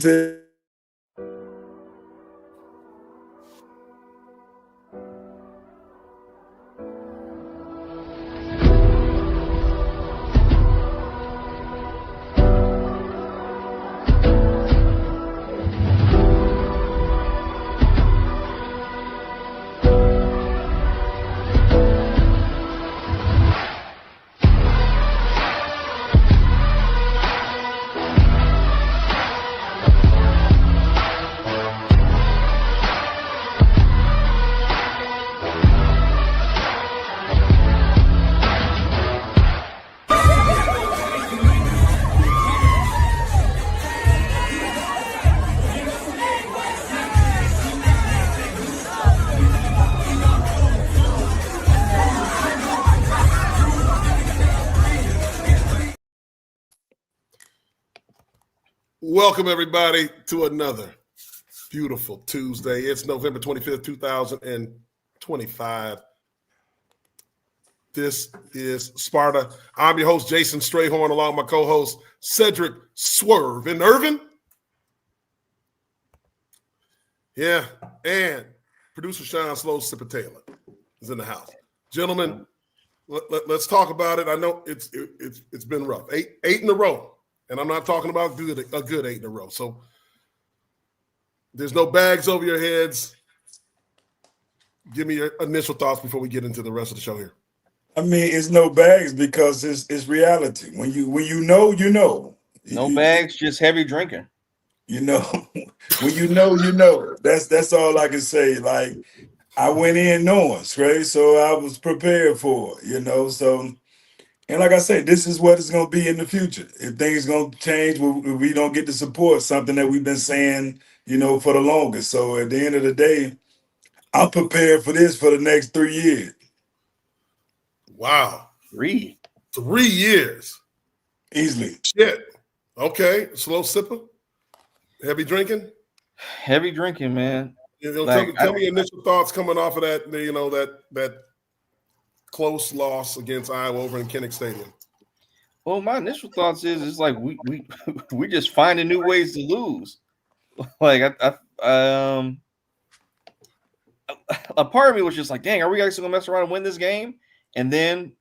tell. Welcome, everybody, to another beautiful Tuesday. It's November 25th, 2025. This is Sparta. I'm your host, Jason Strayhorn, along with my co-host, Cedric Swerve and Irvin. Yeah, and producer Sean Slow Sipper Taylor is in the house. Gentlemen, let's talk about it. I know it's been rough. Eight in a row. And I'm not talking about a good 8 in a row. So there's no bags over your heads. Give me your initial thoughts before we get into the rest of the show here. I mean, it's no bags because it's reality. When you know, you know. No bags, just heavy drinking. You know, when you know. That's all I can say. Like, I went in knowing, right? So I was prepared for it, you know. So. And like I said, this is what it's going to be in the future. If things going to change, we don't get the support, something that we've been saying, you know, for the longest. So at the end of the day, I'm prepared for this for the next 3 years. Wow. 3 years. Easily. Shit. Okay. Slow sipper. Heavy drinking. Heavy drinking, man. You know, tell me your initial thoughts coming off of that, you know, that close loss against Iowa over in Kinnick Stadium. Well, my initial thoughts is it's like we just finding new ways to lose. Like a part of me was just like, dang, are we actually gonna mess around and win this game? And then,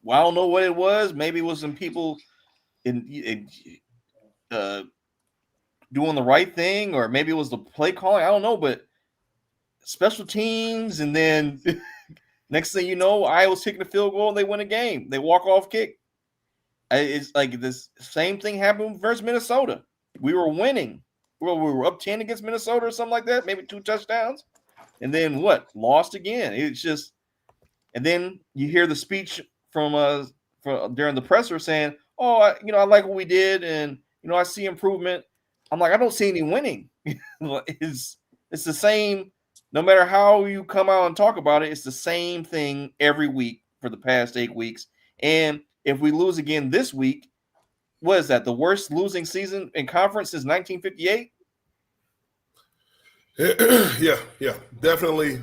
well, I don't know what it was. Maybe it was some people doing the right thing, or maybe it was the play calling. I don't know, but special teams, and then. Next thing you know, Iowa's taking a field goal and they win a game. They walk off kick. It's like this same thing happened versus Minnesota. We were winning. We were up 10 against Minnesota or something like that, maybe 2 touchdowns. And then what? Lost again. It's just, and then you hear the speech from during the presser saying, "Oh, I like what we did, and I see improvement." I'm like, I don't see any winning. It's the same. No matter how you come out and talk about it, it's the same thing every week for the past 8 weeks. And if we lose again this week, what is that? The worst losing season in conference since 1958? Yeah. Definitely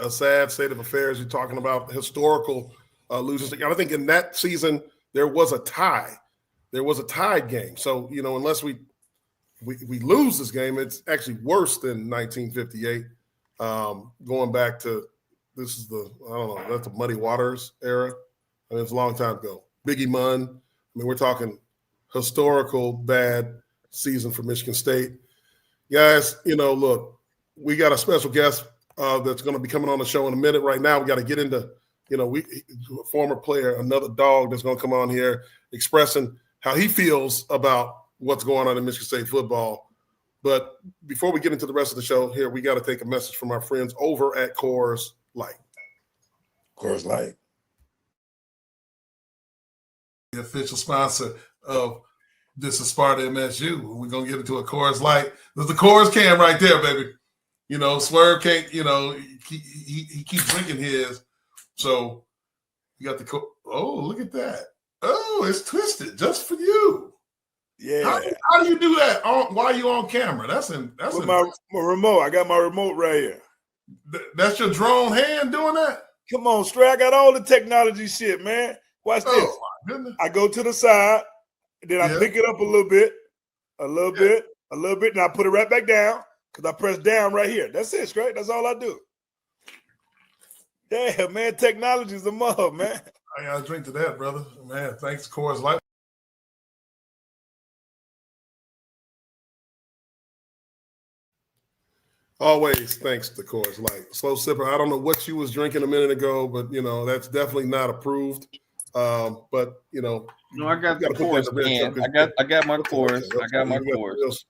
a sad state of affairs. You're talking about historical losing. I think in that season, there was a tie. There was a tied game. So, unless we lose this game, it's actually worse than 1958. Going back to that's the Muddy Waters era. I mean, it's a long time ago. Biggie Munn. I mean, we're talking historical bad season for Michigan State. Guys, look, we got a special guest that's going to be coming on the show in a minute. Right now, we got to get into, a former player, another dog that's going to come on here expressing how he feels about what's going on in Michigan State football. But before we get into the rest of the show here, we got to take a message from our friends over at Coors Light. Coors Light. The official sponsor of This Is Sparta MSU. We're going to get into a Coors Light. There's the Coors can right there, baby. Swerve can't, he keeps drinking his. So you got the oh, look at that. Oh, it's twisted just for you. Yeah. How do you do that while you on camera? That's my remote. I got my remote right here. That's your drone hand doing that? Come on, Stray. I got all the technology shit, man. Watch this. My goodness. I go to the side, then I pick it up a little bit, a little bit, and I put it right back down because I press down right here. That's it, straight. That's all I do. Yeah, man, technology is a mug, man. I got to drink to that, brother. Man, thanks, Coors Light. Always thanks to Coors Light. Slow sipper. I don't know what you was drinking a minute ago, but that's definitely not approved. But no, I got the Coors, man. I got my Coors. I got my Coors.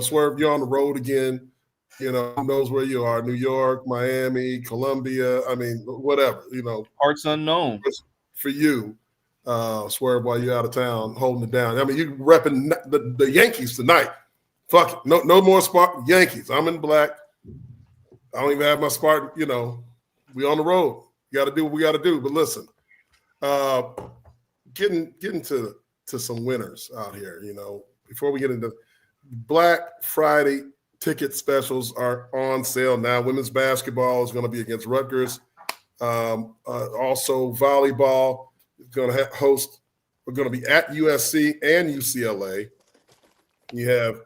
Swerve, you're on the road again. Who knows where you are? New York, Miami, Columbia. I mean, whatever. Parts unknown for you. Swerve, while you're out of town, holding it down. I mean, you repping the Yankees tonight. Fuck it. No more Spartan Yankees. I'm in black. I don't even have my Spartan, we on the road. You got to do what we got to do. But listen, getting to some winners out here, before we get into Black Friday ticket specials are on sale now. Women's basketball is going to be against Rutgers. Also volleyball is going to host. We're going to be at USC and UCLA. You have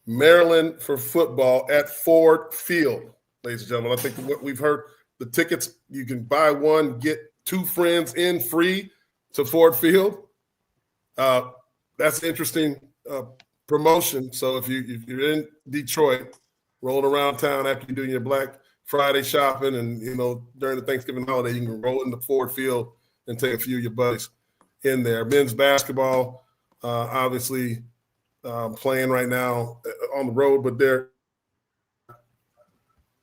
Maryland for football at Ford Field, ladies and gentlemen. I think what we've heard, the tickets, you can buy one, get two friends in free to Ford Field. That's an interesting promotion. So if you're in Detroit, rolling around town after you're doing your Black Friday shopping and, during the Thanksgiving holiday, you can roll into Ford Field and take a few of your buddies in there. Men's basketball, obviously, playing right now on the road, but they're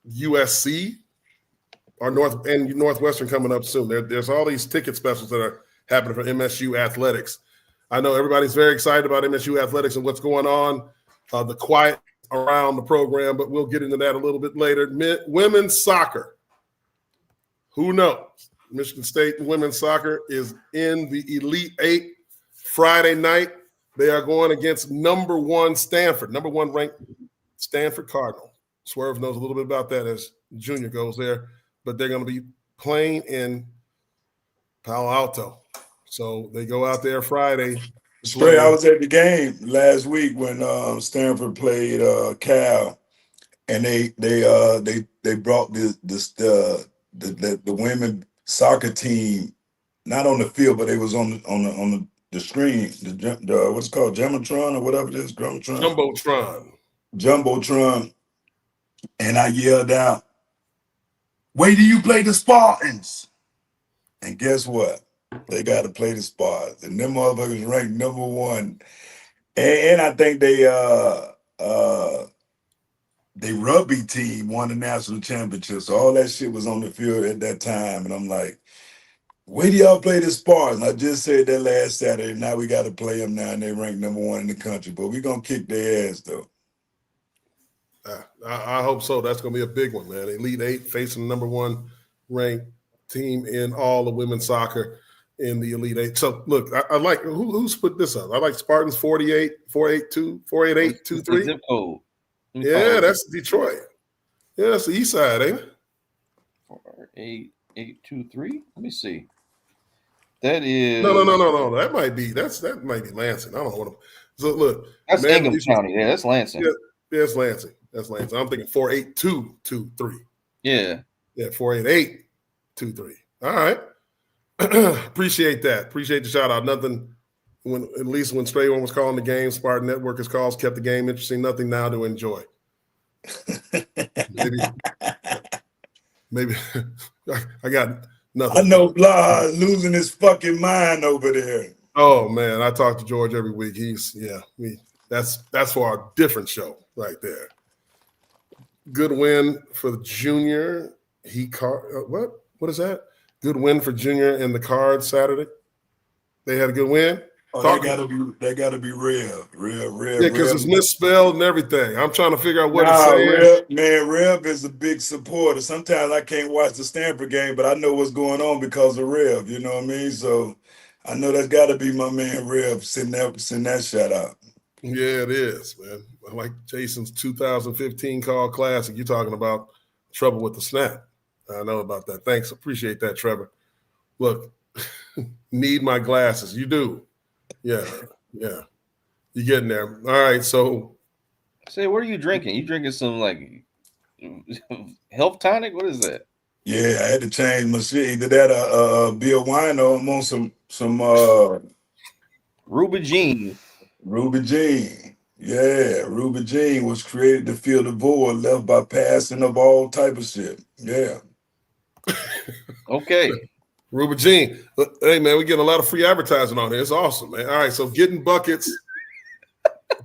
USC or Northwestern coming up soon. There's all these ticket specials that are happening for MSU athletics. I know everybody's very excited about MSU athletics and what's going on, the quiet around the program, but we'll get into that a little bit later. Women's soccer. Who knows? Michigan State women's soccer is in the Elite Eight Friday night. They are going against number one ranked Stanford Cardinal. Swerve knows a little bit about that as Junior goes there, but they're going to be playing in Palo Alto. So they go out there Friday. Spray, I was at the game last week when Stanford played Cal, and they brought the women soccer team not on the field, but they was on the screen, the what's it called, Jumbotron or whatever it is, Jumbotron, and I yelled out, "Wait till you play the Spartans!" And guess what? They got to play the Spartans, and them motherfuckers ranked number one. And I think they rugby team won the national championship. So all that shit was on the field at that time, and I'm like, wait till y'all play the Spartans. I just said that last Saturday. Now we got to play them now, and they ranked number one in the country. But we're going to kick their ass, though. I hope so. That's going to be a big one, man. Elite Eight facing the number one ranked team in all of women's soccer in the Elite Eight. So, look, I like – who's put this up? I like Spartans 488-23. Zip code. Yeah, that's Detroit. Yeah, that's the east side, ain't it? 48823. Let me see. That is no. That might be Lansing. I don't know what. So look, that's Ingham County. Yeah, that's Lansing. Yeah, it's Lansing. That's Lansing. I'm thinking 48223. Yeah, 48823. All right. Appreciate that. Appreciate the shout out. Nothing. At least when Stray One was calling the game, Spartan Networkers calls kept the game interesting. Nothing now to enjoy. Maybe I got nothing. I know Blah losing his fucking mind over there. Oh man, I talk to George every week. That's for our different show right there. Good win for the Junior. What is that? Good win for Junior in the Cards Saturday. They had a good win. Oh, they gotta be real. Yeah, because it's misspelled and everything. I'm trying to figure out what it's saying. Rev is a big supporter. Sometimes I can't watch the Stanford game, but I know what's going on because of Rev. You know what I mean? So I know that's got to be my man Rev send that shout out. Yeah, it is, man. I like Jason's 2015 call classic. You're talking about trouble with the snap. I know about that. Thanks. Appreciate that, Trevor. Look, need my glasses. You do. Yeah. You're getting there. All right, so Say, what are you drinking? You drinking some like health tonic? What is that? Yeah, I had to change my shit. Either that or be a wine, or I'm on some Ruby Jean. Ruby Jean. Yeah, Ruby Jean was created to fill the void left by passing of all type of shit. Yeah. Okay. Ruben Jean. Hey, man, we're getting a lot of free advertising on here. It's awesome, man. All right, so getting buckets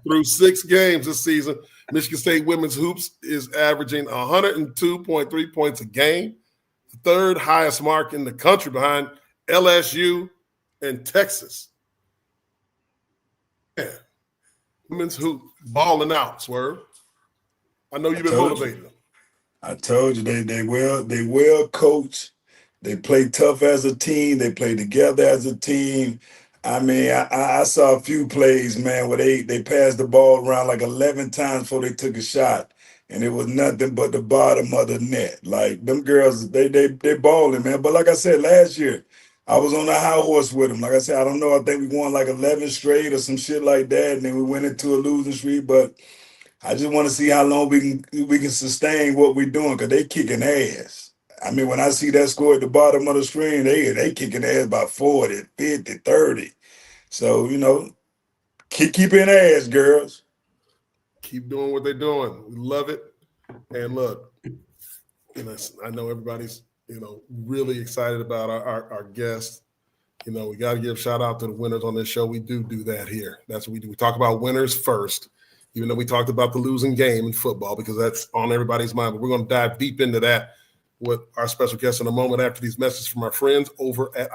through 6 games this season. Michigan State women's hoops is averaging 102.3 points a game, the 3rd highest mark in the country behind LSU and Texas. Yeah. Women's hoop balling out, Swerve. I know you've been motivating them. I told you they well coached. They play tough as a team. They play together as a team. I mean, I saw a few plays, man, where they passed the ball around like 11 times before they took a shot, and it was nothing but the bottom of the net. Like them girls, they balling, man. But like I said last year, I was on a high horse with them. Like I said, I don't know. I think we won like 11 straight or some shit like that, and then we went into a losing streak. But I just want to see how long we can sustain what we're doing, because they kicking ass. I mean, when I see that score at the bottom of the screen, they kicking ass by 40, 50, 30. So, keep ass, girls. Keep doing what they're doing. We love it. And look, I know everybody's, really excited about our guests. We got to give a shout out to the winners on this show. We do that here. That's what we do. We talk about winners first, even though we talked about the losing game in football, because that's on everybody's mind. But we're going to dive deep into that with our special guest in a moment after these messages from our friends over at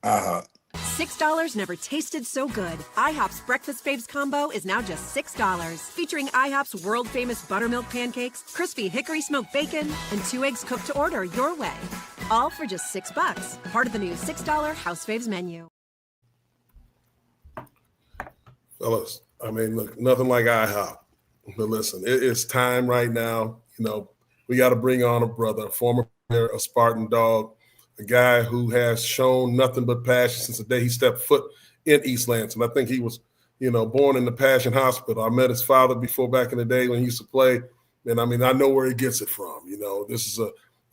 IHOP. $6 never tasted so good. IHOP's Breakfast Faves combo is now just $6. Featuring IHOP's world-famous buttermilk pancakes, crispy hickory smoked bacon, and 2 eggs cooked to order your way. All for just $6. Part of the new $6 House Faves menu. Fellas, I mean, look, nothing like IHOP. But listen, it's time right now. We got to bring on a brother, a former player, a Spartan dog, a guy who has shown nothing but passion since the day he stepped foot in East Lansing. I think he was, born in the Passion Hospital. I met his father before back in the day when he used to play. And I mean, I know where he gets it from. This is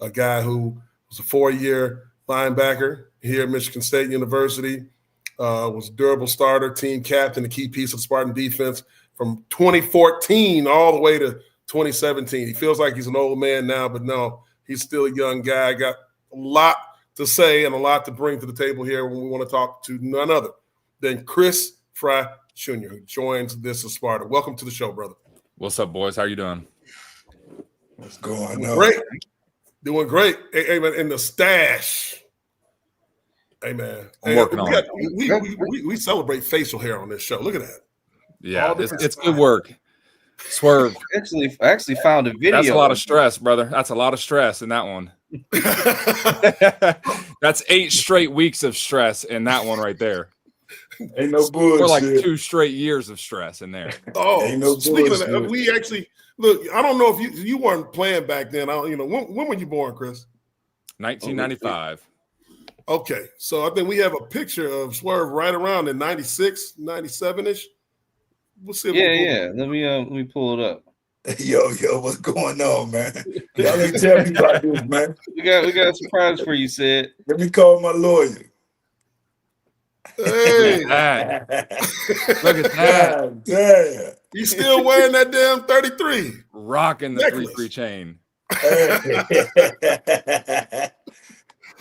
a guy who was a 4-year linebacker here at Michigan State University, was a durable starter, team captain, a key piece of Spartan defense from 2014 all the way to 2017. He feels like he's an old man now, but no, he's still a young guy. Got a lot to say and a lot to bring to the table here when we want to talk to none other than Chris Frey Jr., who joins this Is Sparta. Welcome to the show, brother. What's up, boys? How you doing? What's going on? Great. Doing great. Hey, man, in the stash. Hey, man. I'm working on it. We celebrate facial hair on this show. Look at that. Yeah, it's good work. Swerve. I actually found a video. That's a lot of stress, brother. That's a lot of stress in that one. That's 8 straight weeks of stress in that one right there. Ain't no bullshit. Or like 2 straight years of stress in there. Oh, Ain't no speaking of that, bullshit. we actually look. I don't know if you weren't playing back then. When were you born, Chris? 1995. Okay, so I think we have a picture of Swerve right around in 96, 97-ish. We'll see. Yeah. Let me pull it up. Yo, what's going on, man? Y'all ain't tell me about this, man. We got a surprise for you, Sid. Let me call my lawyer. Hey, Look at that. God damn. you still wearing that damn 33? Rocking the Necklace. 3-3 chain.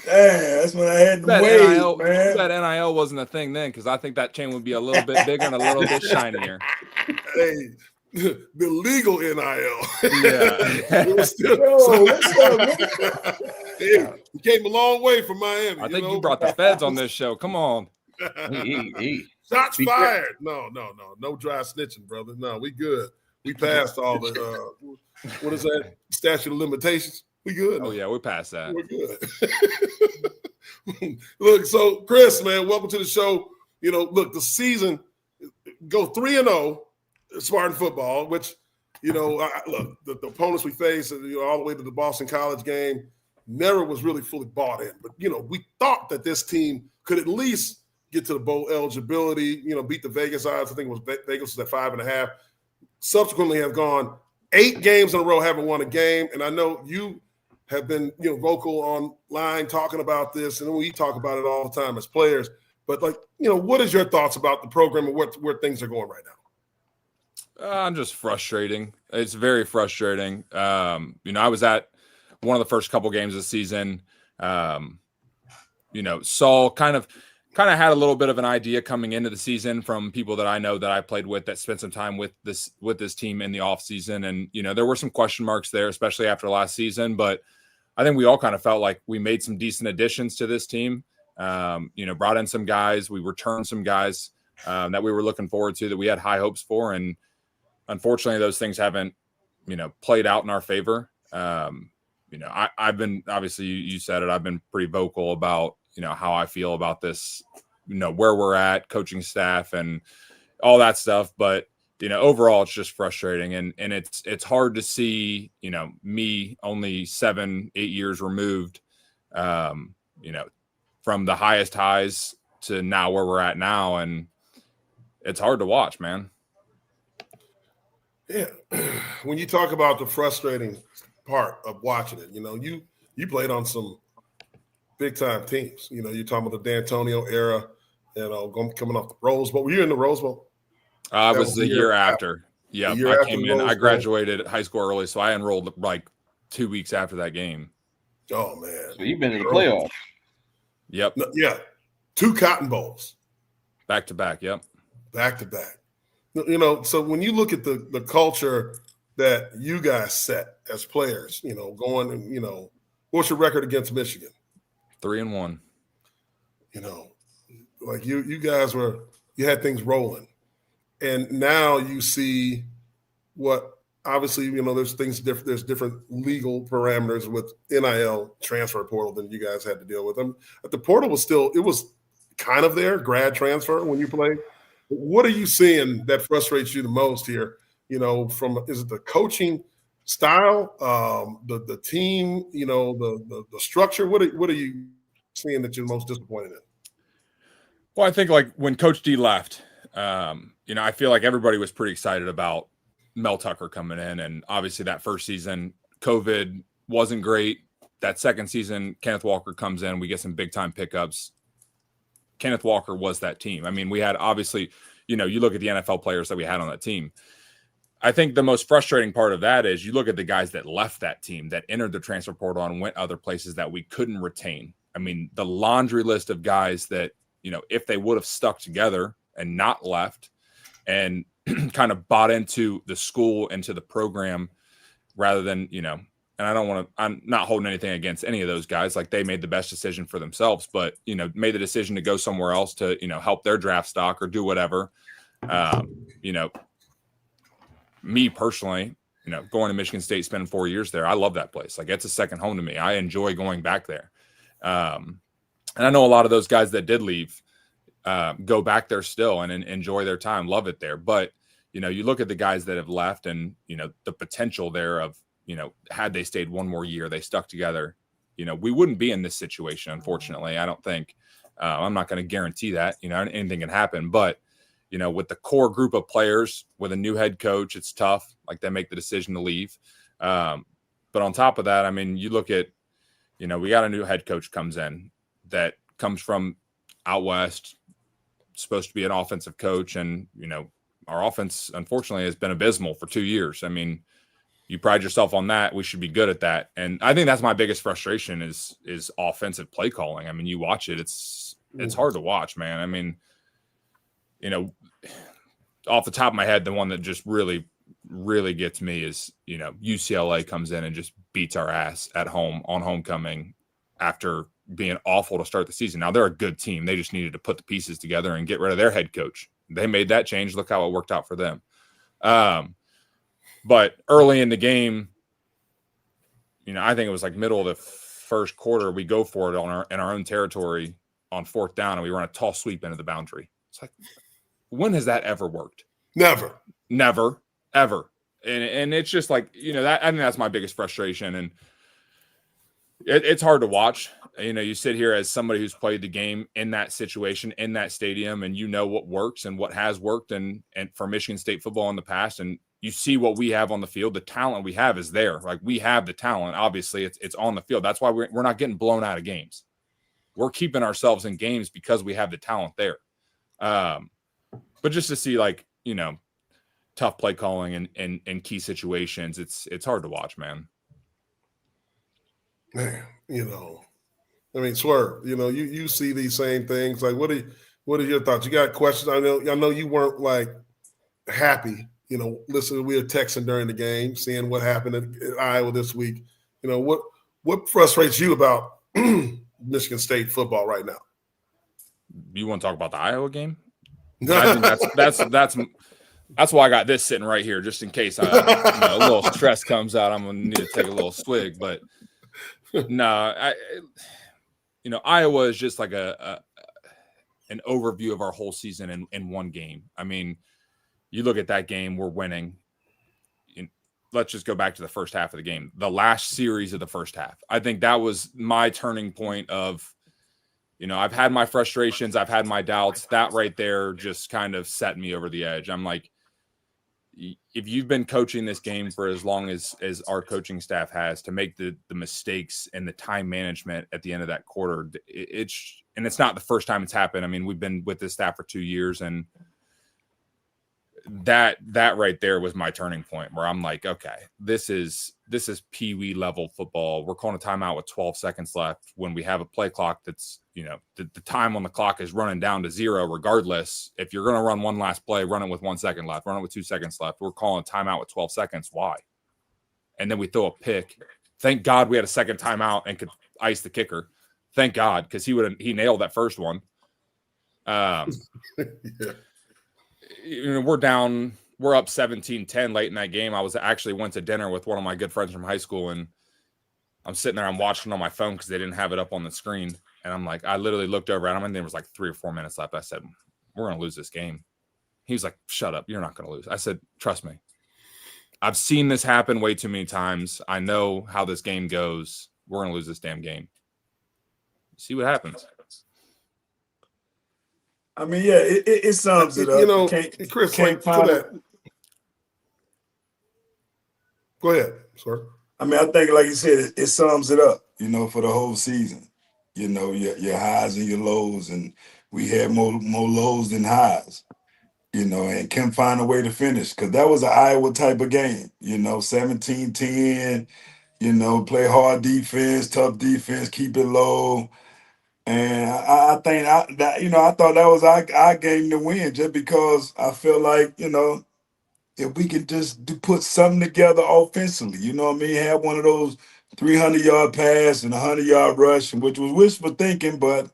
Damn, that's when I had to wait, man. That NIL wasn't a thing then, because I think that chain would be a little bit bigger and a little bit shinier. Hey, the legal NIL. Yeah. It was still, Yo, what's up, man? hey, you came a long way from Miami. I think you brought the feds on this show. Come on. Shots fired. No dry snitching, brother. No, we good. We passed all the what is that? Statute of limitations. We good. Oh yeah, we're past that. We're good. Look, so Chris, man, welcome to the show. Look, the season go 3-0, Spartan football, which look, the opponents we faced, all the way to the Boston College game, never was really fully bought in. But we thought that this team could at least get to the bowl eligibility, beat the Vegas odds. I think it was Vegas was at 5.5. Subsequently have gone 8 games in a row, haven't won a game. And I know you have been, vocal online talking about this, and we talk about it all the time as players. But what is your thoughts about the program and where things are going right now? I'm just frustrating. It's very frustrating. I was at one of the first couple games of the season. Saul kind of had a little bit of an idea coming into the season from people that I know that I played with that spent some time with this team in the off season. And, there were some question marks there, especially after last season, but I think we all kind of felt like we made some decent additions to this team. Brought in some guys, we returned some guys that we were looking forward to, that we had high hopes for. And unfortunately those things haven't, played out in our favor. I've been, obviously you said it, I've been pretty vocal about, how I feel about this, where we're at, coaching staff and all that stuff. But, overall it's just frustrating. And it's hard to see, me only 7-8 years removed, from the highest highs to now where we're at now. And it's hard to watch, man. Yeah. When you talk about the frustrating part of watching it, you played on some big time teams. You're talking about the D'Antonio era, coming off the Rose Bowl. Were you in the Rose Bowl? I was the year after. Yeah, I came in. I graduated high school early, so I enrolled like 2 weeks after that game. Oh man! So you've been in the playoffs. Yep. No, yeah, 2 Cotton Bowls. Back to back. Yep. Back to back. So when you look at the culture that you guys set as players, going and what's your record against Michigan? 3-1. You guys you had things rolling. And now you see what obviously, there's there's different legal parameters with NIL transfer portal than you guys had to deal with. The portal was kind of there, grad transfer when you play. What are you seeing that frustrates you the most here? Is it the coaching style, the team, the structure? What are you seeing that you're most disappointed in? Well, I think when Coach D left, I feel like everybody was pretty excited about Mel Tucker coming in. And obviously that first season, COVID wasn't great. That second season, Kenneth Walker comes in. We get some big time pickups. Kenneth Walker was that team. I mean, we had obviously, you look at the NFL players that we had on that team. I think the most frustrating part of that is you look at the guys that left that team, that entered the transfer portal and went other places that we couldn't retain. I mean, the laundry list of guys that, if they would have stuck together and not left and kind of bought into the school, into the program, rather than, and I'm not holding anything against any of those guys. Like, they made the best decision for themselves, but, made the decision to go somewhere else to, help their draft stock or do whatever. Me personally, going to Michigan State, spending 4 years there, I love that place. Like, it's a second home to me. I enjoy going back there. And I know a lot of those guys that did leave go back there still and enjoy their time, love it there. But, you look at the guys that have left and, the potential there of, had they stayed one more year, they stuck together, we wouldn't be in this situation, unfortunately. I don't think. I'm not going to guarantee that, anything can happen. But, with the core group of players, with a new head coach, it's tough. Like, they make the decision to leave. But on top of that, I mean, you look at, we got a new head coach comes in that comes from out West, supposed to be an offensive coach. And, our offense, unfortunately, has been abysmal for 2 years. I mean, you pride yourself on that. We should be good at that. And I think that's my biggest frustration is offensive play calling. I mean, you watch it, it's hard to watch, man. I mean, off the top of my head, the one that just really, really gets me is, UCLA comes in and just beats our ass at home on homecoming after being awful to start the season. Now, they're a good team. They just needed to put the pieces together and get rid of their head coach. They made that change. Look how it worked out for them. But early in the game, I think it was like middle of the first quarter, we go for it in our own territory on 4th down, and we run a tall sweep into the boundary. It's like, when has that ever worked? Never, ever. And it's just like, that, I think that's my biggest frustration. And, It's hard to watch. You sit here as somebody who's played the game in that situation, in that stadium, and you know what works and what has worked and for Michigan State football in the past, and you see what we have on the field. The talent we have is there. Like, we have the talent. Obviously, it's on the field. That's why we're not getting blown out of games. We're keeping ourselves in games because we have the talent there. But just to see, like, tough play calling in key situations, it's hard to watch, man. Man, I mean, Swerve, you see these same things. Like, what are your thoughts? You got questions? I know you weren't like happy, listen, we were texting during the game, seeing what happened at Iowa this week. What frustrates you about Michigan State football right now? You want to talk about the Iowa game? I think that's why I got this sitting right here, just in case a little stress comes out. I'm gonna need to take a little swig, but no, Iowa is just like an overview of our whole season in one game. I mean, you look at that game, we're winning. Let's just go back to the first half of the game, the last series of the first half. I think that was my turning point of, I've had my frustrations, I've had my doubts. That right there just kind of set me over the edge. I'm like, if you've been coaching this game for as long as our coaching staff has, to make the mistakes and the time management at the end of that quarter, it's not the first time it's happened. I mean, we've been with this staff for 2 years, and that right there was my turning point, where I'm like, okay, this is peewee level football. We're calling a timeout with 12 seconds left when we have a play clock that's, the time on the clock is running down to 0 regardless. If you're going to run one last play, run it with 1 second left, run it with 2 seconds left. We're calling a timeout with 12 seconds. Why? And then we throw a pick. Thank God we had a second timeout and could ice the kicker. Thank God, because he nailed that first one. Yeah. We're up 17-10 late in that game. I went to dinner with one of my good friends from high school, and I'm sitting there, I'm watching on my phone because they didn't have it up on the screen. And I'm like, I literally looked over at him, and there was like 3 or 4 minutes left. I said, we're going to lose this game. He was like, shut up. You're not going to lose. I said, trust me. I've seen this happen way too many times. I know how this game goes. We're going to lose this damn game. See what happens. I mean, yeah, it sums it up. Chris, can't find it. Go ahead, sir. I mean, I think, like you said, it sums it up, for the whole season. Your highs and your lows, and we had more lows than highs, and couldn't find a way to finish, because that was an Iowa type of game, 17-10, play hard defense, tough defense, keep it low. And I think I thought that was our game to win, just because I feel like, if we could just put something together offensively, have one of those 300-yard pass and 100-yard rush, which was wishful thinking, but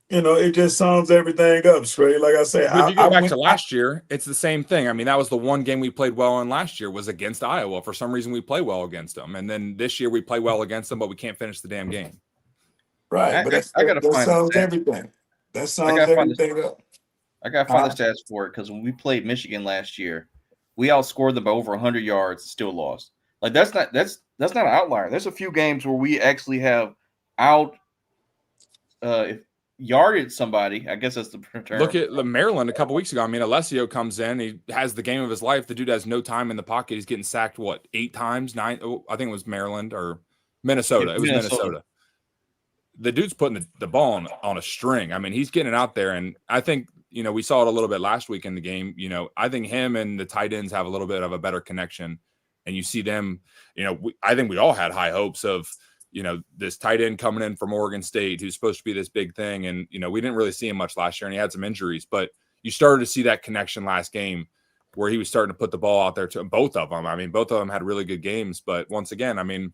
it just sums everything up straight. Like I say, if you go back to last year, it's the same thing. I mean, that was the one game we played well in last year, was against Iowa. For some reason, we play well against them, and then this year we play well against them, but we can't finish the damn game. Right, but that sums everything. That sums everything up. I got to find the stats for it, because when we played Michigan last year, we outscored them by over 100 yards, still lost. Like, that's not an outlier. There's a few games where we actually have yarded somebody. I guess that's the term. Look at Maryland a couple weeks ago. I mean, Alessio comes in, he has the game of his life. The dude has no time in the pocket. He's getting sacked 8 times, 9. I think it was Maryland or Minnesota. It was Minnesota. The dude's putting the ball on a string. I mean, he's getting it out there, and I think, we saw it a little bit last week in the game. I think him and the tight ends have a little bit of a better connection, and you see them. I think we all had high hopes of, this tight end coming in from Oregon State who's supposed to be this big thing, and we didn't really see him much last year, and he had some injuries, but you started to see that connection last game where he was starting to put the ball out there to both of them. I mean, both of them had really good games, but once again, I mean,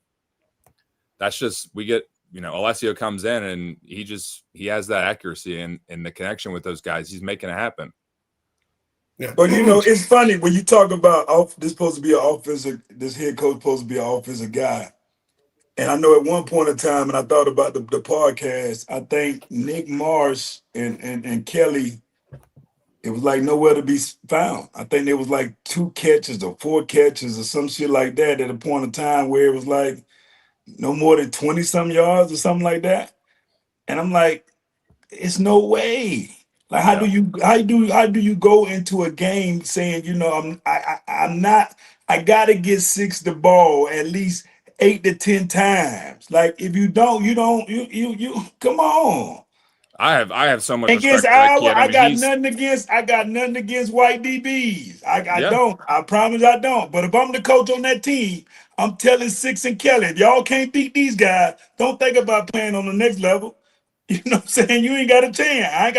that's just, we get. Alessio comes in and he has that accuracy and the connection with those guys. He's making it happen. Yeah. But it's funny when you talk about this supposed to be an offensive, this head coach supposed to be an offensive guy. And I know at one point in time, and I thought about the podcast, I think Nick Marsh and Kelly, it was like nowhere to be found. I think there was like 2 catches or 4 catches or some shit like that at a point in time where it was like, no more than 20 some yards or something like that. And I'm like, it's no way. Like, Yeah. how do you go into a game saying, I'm not, I gotta get six the ball at least 8 to 10 times. Like, if you don't, you come on. I have so much Against respect for that Iowa, kid. I mean, he's I got nothing against white DBs. I yeah. don't. I promise I don't. But if I'm the coach on that team, I'm telling Six and Kelly, if y'all can't beat these guys, don't think about playing on the next level. You know what I'm saying? You ain't got a chance.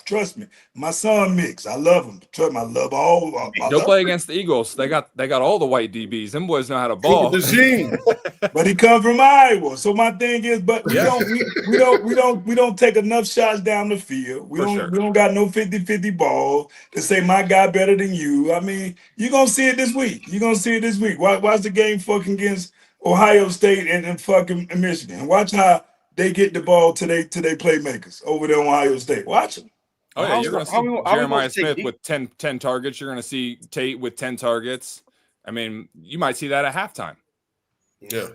Trust me, my son Mix. I love him. Trust me, I love all. I He'll love play him. against the Eagles. They got all the white DBs. Them boys know how to Cooper ball. DeJean. But he come from Iowa. So my thing is, but we Yeah, don't we don't take enough shots down the field. for sure. We don't got no 50-50 balls to say my guy better than you. I mean, you're gonna see it this week. You're gonna see it this week. Watch the game fucking against Ohio State and fucking Michigan. Watch how they get the ball to they playmakers over there on Ohio State. Watch them. Oh yeah, you're going to see How we Jeremiah supposed to take Smith with 10 targets. You're going to see Tate with 10 targets. I mean, you might see that at halftime. Yeah.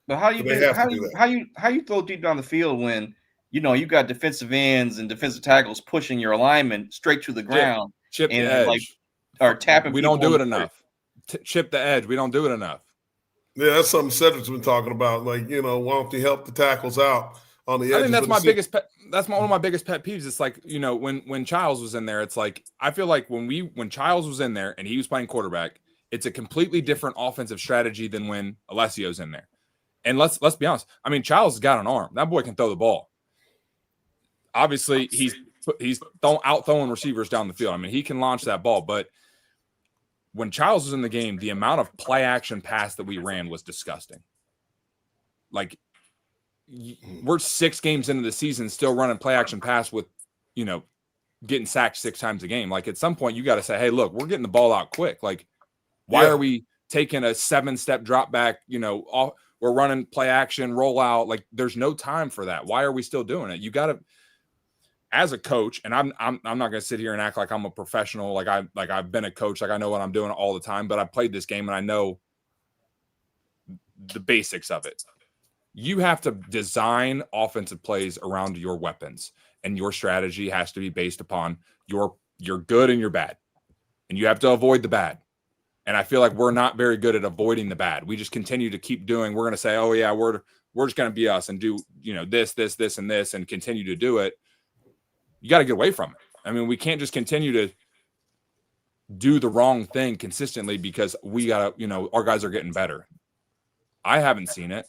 But how you They do have how to do you that. how you throw deep down the field when you got defensive ends and defensive tackles pushing your alignment straight to the ground Chip the and like edge. or tapping We people don't do on it the foot. enough. Chip the edge. We don't do it enough. Yeah, that's something Cedric's been talking about. Like, why don't you help the tackles out on the edges? I think that's of my the biggest pet. That's one of my biggest pet peeves. It's like, when Childs was in there, it's like I feel like when Childs was in there and he was playing quarterback, it's a completely different offensive strategy than when Alessio's in there. And let's be honest. I mean, Childs has got an arm. That boy can throw the ball. Obviously, he's throwing receivers down the field. I mean, he can launch that ball. But when Childs was in the game, the amount of play action pass that we ran was disgusting. Like, we're 6 games into the season still running play action pass with, getting sacked 6 times a game. Like, at some point, you got to say, hey, look, we're getting the ball out quick. Like, why are we taking a 7-step drop back, off? We're running play action, roll out. Like, there's no time for that. Why are we still doing it? You got to, as a coach, and I'm not going to sit here and act like I'm a professional. Like I've been a coach. Like I know what I'm doing all the time, but I played this game and I know the basics of it. You have to design offensive plays around your weapons, and your strategy has to be based upon your good and your bad, and you have to avoid the bad. And I feel like we're not very good at avoiding the bad. We just continue to keep doing. We're going to say, oh yeah, we're just going to be us and do this, and this, and continue to do it. You got to get away from it. I mean, we can't just continue to do the wrong thing consistently because we got to, our guys are getting better. I haven't seen it.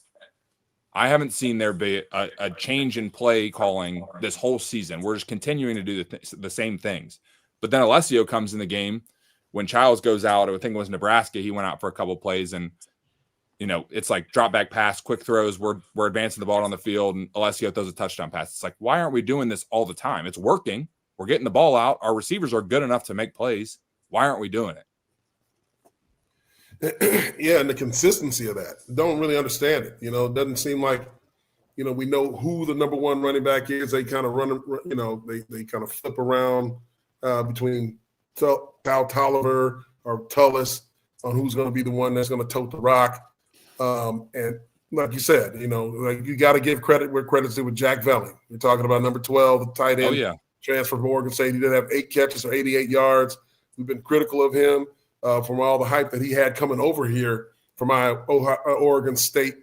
I haven't seen there be a change in play calling this whole season. We're just continuing to do the same things. But then Alessio comes in the game. When Childs goes out, I think it was Nebraska, he went out for a couple plays and, it's like drop back pass, quick throws. We're advancing the ball on the field and Alessio throws a touchdown pass. It's like, why aren't we doing this all the time? It's working. We're getting the ball out. Our receivers are good enough to make plays. Why aren't we doing it. Yeah, and the consistency of that. Don't really understand it. It doesn't seem like, we know who the number one running back is. They kind of run, they kind of flip around between Tolliver or Tullis on who's going to be the one that's going to tote the rock. And like you said, you got to give credit where credit's due with Jack Velling. You're talking about number 12, the tight end. Oh, yeah. Transfer from Oregon State. He did have 8 catches or 88 yards. We've been critical of him from all the hype that he had coming over here from Oregon State.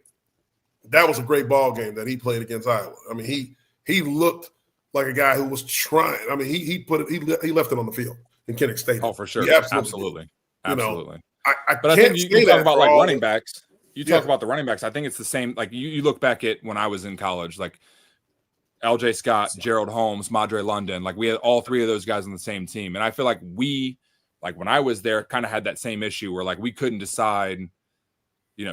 That was a great ball game that he played against Iowa. I mean, he looked like a guy who was trying. I mean, he left it on the field in Kinnick Stadium. Oh, for sure. Absolutely. Absolutely. But I think you talk about like running backs. You talk Yeah. about the running backs. I think it's the same. Like you look back at when I was in college, like LJ Scott, Gerald Holmes, Madre London, like we had all 3 of those guys on the same team. And I feel like when I was there, kind of had that same issue where like we couldn't decide,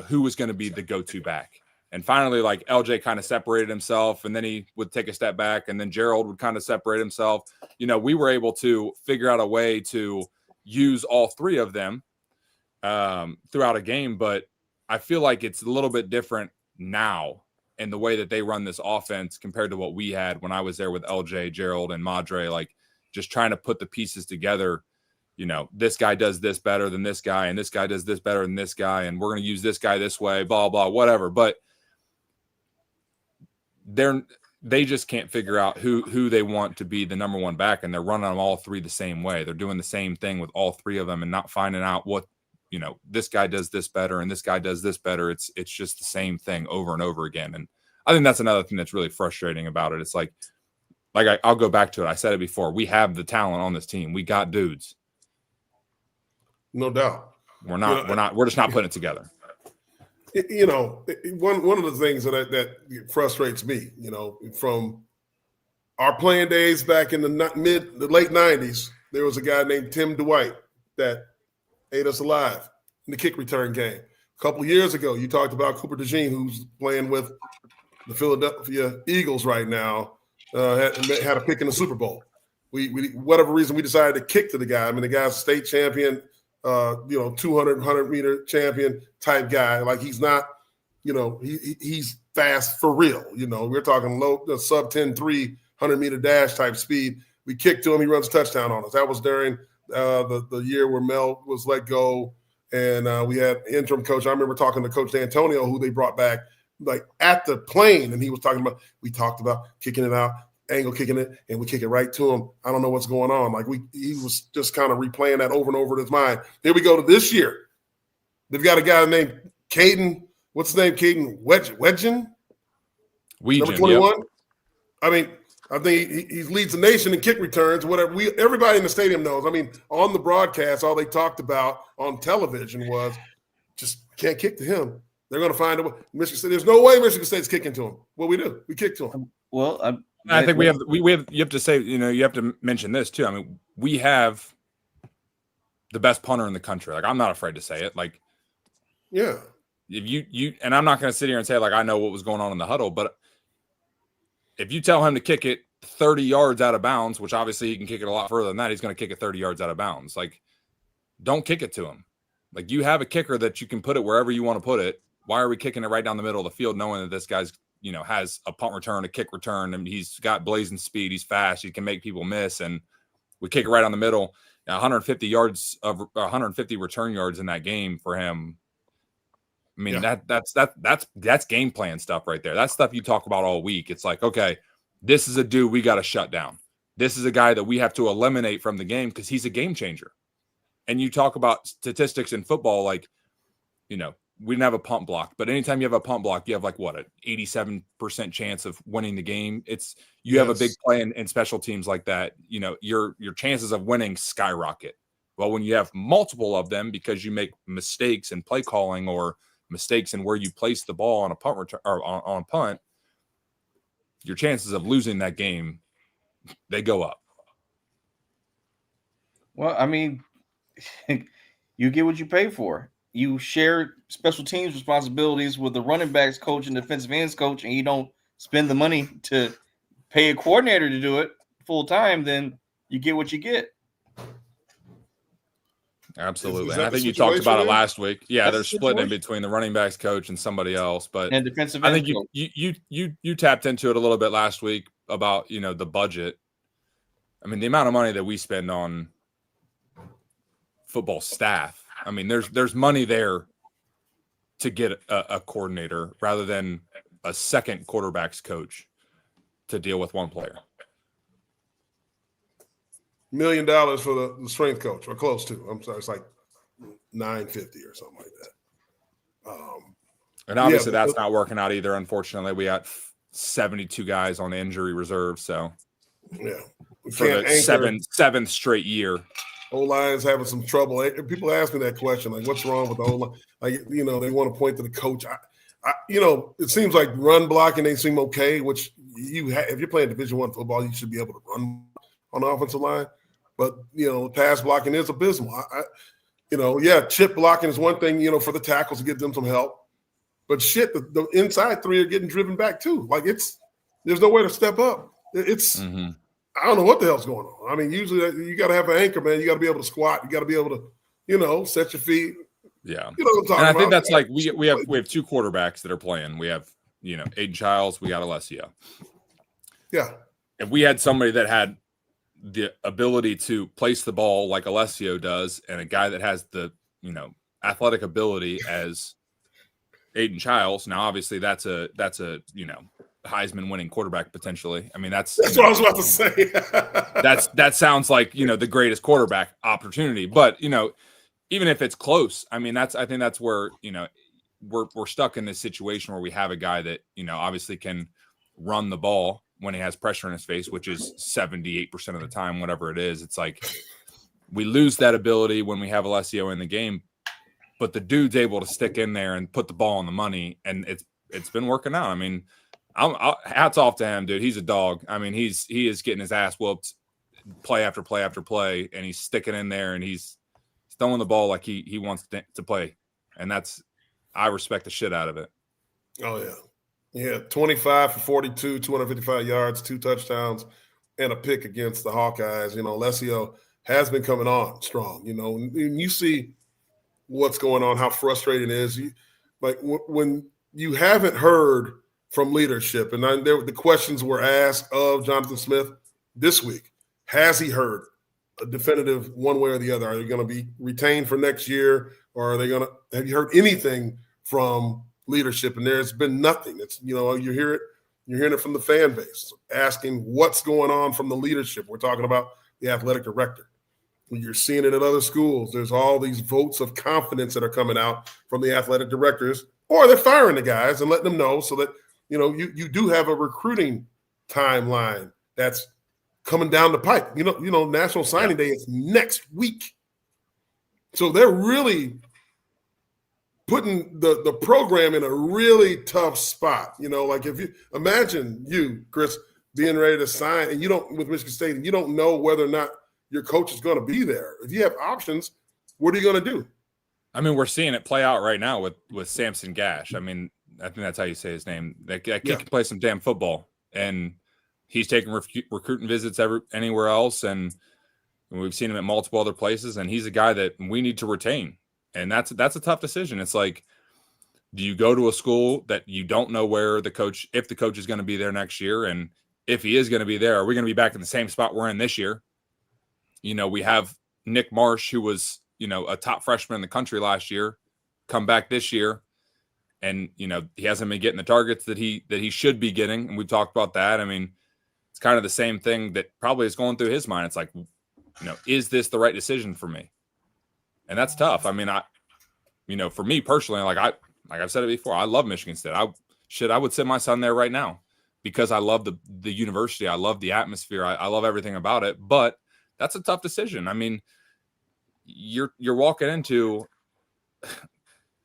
who was going to be the go-to back. And finally, like LJ kind of separated himself and then he would take a step back and then Gerald would kind of separate himself. We were able to figure out a way to use all 3 of them throughout a game. But I feel like it's a little bit different now in the way that they run this offense compared to what we had when I was there with LJ, Gerald, and Madre, like just trying to put the pieces together. this guy does this better than this guy, and this guy does this better than this guy, and we're going to use this guy this way, blah, blah, whatever. But they just can't figure out who they want to be the number one back, and they're running them all three the same way. They're doing the same thing with all three of them and not finding out what, this guy does this better and this guy does this better. It's just the same thing over and over again. And I think that's another thing that's really frustrating about it. It's like I'll go back to it. I said it before. We have the talent on this team. We got dudes. No doubt. We're just not putting it together. One of the things that frustrates me, from our playing days back in the late 90s, there was a guy named Tim Dwight that ate us alive in the kick return game. A couple of years ago, you talked about Cooper DeJean, who's playing with the Philadelphia Eagles right now, had a pick in the Super Bowl. We whatever reason, we decided to kick to the guy. I mean, the guy's a state champion, 200, 100-meter champion type guy. Like, he's not, he's fast for real. We're talking low, sub 10, 300-meter dash type speed. We kicked to him. He runs a touchdown on us. That was during the year where Mel was let go, and we had interim coach. I remember talking to Coach D'Antonio, who they brought back, like, at the plane, and he was talking about, we talked about kicking it out, angle kicking it, and we kick it right to him. I don't know what's going on. Like, he was just kind of replaying that over and over in his mind. Here we go to this year. They've got a guy named Caden. What's his name? Caden Wedgen? Number 21. Yep. I mean, I think he leads the nation in kick returns, whatever. Everybody in the stadium knows. I mean, on the broadcast, all they talked about on television was just can't kick to him. They're going to find a way. Michigan State. There's no way Michigan State's kicking to him. Well, we do. We kick to him. Well, I think we have. You have to say. You have to mention this too. I mean, we have the best punter in the country. Like, I'm not afraid to say it. Like, yeah. If you and I'm not going to sit here and say, like, I know what was going on in the huddle, but if you tell him to kick it 30 yards out of bounds, which obviously he can kick it a lot further than that, he's going to kick it 30 yards out of bounds. Like, don't kick it to him. Like, you have a kicker that you can put it wherever you want to put it. Why are we kicking it right down the middle of the field, knowing that this guy's, has a punt return, a kick return, and he's got blazing speed, he's fast, he can make people miss, and we kick it right down the middle. Now, 150 return yards in that game for him. I mean, yeah. that's game plan stuff right there. That's stuff you talk about all week. It's like, okay, this is a dude we got to shut down. This is a guy that we have to eliminate from the game because he's a game changer. And you talk about statistics in football, like, we didn't have a punt block, but anytime you have a punt block, you have like an 87% chance of winning the game. You have a big play in special teams like that. Your chances of winning skyrocket. Well, when you have multiple of them because you make mistakes in play calling or mistakes in where you place the ball on a punt return or on a punt, your chances of losing that game, they go up. Well, I mean, you get what you pay for. You share special teams responsibilities with the running backs coach and defensive ends coach, and you don't spend the money to pay a coordinator to do it full time, then you get what you get. Absolutely. And I think you talked about it last week. Yeah, they're splitting in between the running backs coach and somebody else. But and defensive I think you tapped into it a little bit last week about, the budget. I mean, the amount of money that we spend on football staff. I mean, there's money there to get a coordinator rather than a second quarterback's coach to deal with one player. $1 million for the strength coach, or close to. I'm sorry, it's like $950 or something like that. And obviously that's not working out either. Unfortunately, we got 72 guys on the injury reserve. So for the seventh straight year. O-line's having some trouble. People ask me that question, like, what's wrong with the O-line? Like, they want to point to the coach. It seems like run blocking, they seem okay, which if you're playing Division I football, you should be able to run on the offensive line. But, pass blocking is abysmal. Chip blocking is one thing, for the tackles to give them some help. But shit, the inside three are getting driven back too. Like, there's no way to step up. I don't know what the hell's going on. I mean, usually you got to have an anchor, man. You got to be able to squat. You got to be able to, set your feet. Yeah. You know what I'm talking about. I think that's like we have two quarterbacks that are playing. We have, Aiden Childs. We got Alessio. Yeah. If we had somebody that had the ability to place the ball like Alessio does, and a guy that has the, athletic ability as Aiden Childs. Now, obviously that's a, Heisman winning quarterback potentially. I mean, that's what I was about to say. that sounds like, the greatest quarterback opportunity, but, even if it's close, I mean, I think that's where, we're stuck in this situation where we have a guy that, obviously can run the ball when he has pressure in his face, which is 78% of the time, whatever it is. It's like we lose that ability when we have Alessio in the game, but the dude's able to stick in there and put the ball on the money, and it's been working out. I mean, hats off to him, dude. He's a dog. I mean, he is getting his ass whooped play after play after play, and he's sticking in there and he's throwing the ball like he wants to play, and I respect the shit out of it. Oh yeah. Yeah, 25 for 42, 255 yards, 2 touchdowns, and a pick against the Hawkeyes. Alessio has been coming on strong, and you see what's going on, how frustrating it is. When you haven't heard from leadership, and the questions were asked of Jonathan Smith this week. Has he heard a definitive one way or the other? Are you going to be retained for next year, or have you heard anything from leadership? And there's been nothing. It's, you're hearing it from the fan base asking what's going on from the leadership. We're talking about the athletic director. You're seeing it at other schools. There's all these votes of confidence that are coming out from the athletic directors, or they're firing the guys and letting them know so that, you do have a recruiting timeline that's coming down the pipe. National Signing Day is next week. So they're really putting the program in a really tough spot. Like if you imagine Chris, being ready to sign, and with Michigan State, and you don't know whether or not your coach is going to be there. If you have options, what are you going to do? I mean, we're seeing it play out right now with Samson Gash. I mean, I think that's how you say his name. That kid can play some damn football, and he's taking recruiting visits anywhere else, and we've seen him at multiple other places, and he's a guy that we need to retain. And that's a tough decision. It's like, do you go to a school that you don't know if the coach is going to be there next year? And if he is going to be there, are we going to be back in the same spot we're in this year? We have Nick Marsh, who was, a top freshman in the country last year, come back this year. And, he hasn't been getting the targets that he should be getting. And we've talked about that. I mean, it's kind of the same thing that probably is going through his mind. It's like, is this the right decision for me? And that's tough. I mean, for me personally, like I've said it before, I love Michigan State. I would send my son there right now because I love the university. I love the atmosphere. I love everything about it. But that's a tough decision. I mean, you're walking into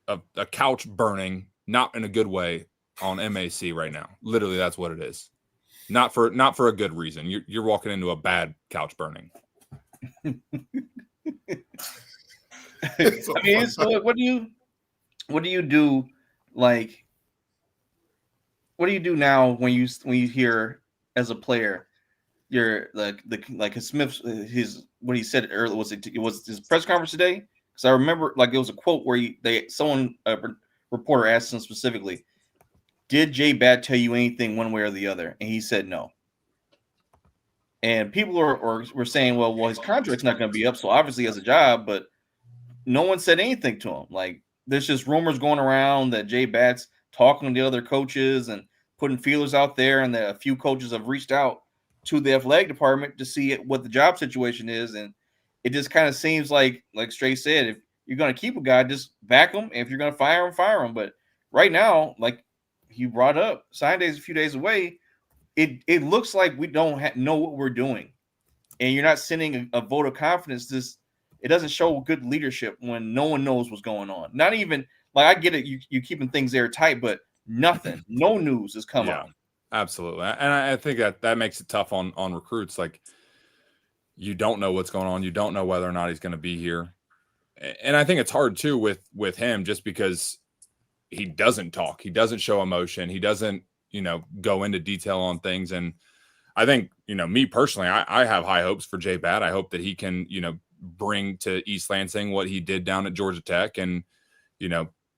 a couch burning, not in a good way, on MAC right now. Literally, that's what it is. Not for a good reason. You're walking into a bad couch burning. I mean, so what do you do? Like, what do you do now when you hear as a player, you're like Smith, what he said earlier, it was his press conference today? Because I remember, like, it was a quote where a reporter asked him specifically, "Did Jay Bat tell you anything one way or the other?" And he said no. And people were saying, well, his contract's not going to be up, so obviously he has a job, but no one said anything to him. Like, there's just rumors going around that Jay Bat's talking to the other coaches and putting feelers out there, and that a few coaches have reached out to the athletic department to see what the job situation is. And it just kind of seems like Stray said, if you're going to keep a guy, just back him. And if you're going to fire him. But right now, like you brought up, sign day is a few days away. It looks like we don't know what we're doing. And you're not sending a vote of confidence. It doesn't show good leadership when no one knows what's going on. Not even, like, I get it, you keeping things airtight, but nothing, no news has come out. Absolutely. And I think that makes it tough on recruits. Like, you don't know what's going on. You don't know whether or not he's going to be here. And I think it's hard too with him, just because he doesn't talk. He doesn't show emotion. He doesn't, go into detail on things. And I think, me personally, I have high hopes for Jay Bat. I hope that he can, bring to East Lansing what he did down at Georgia Tech and,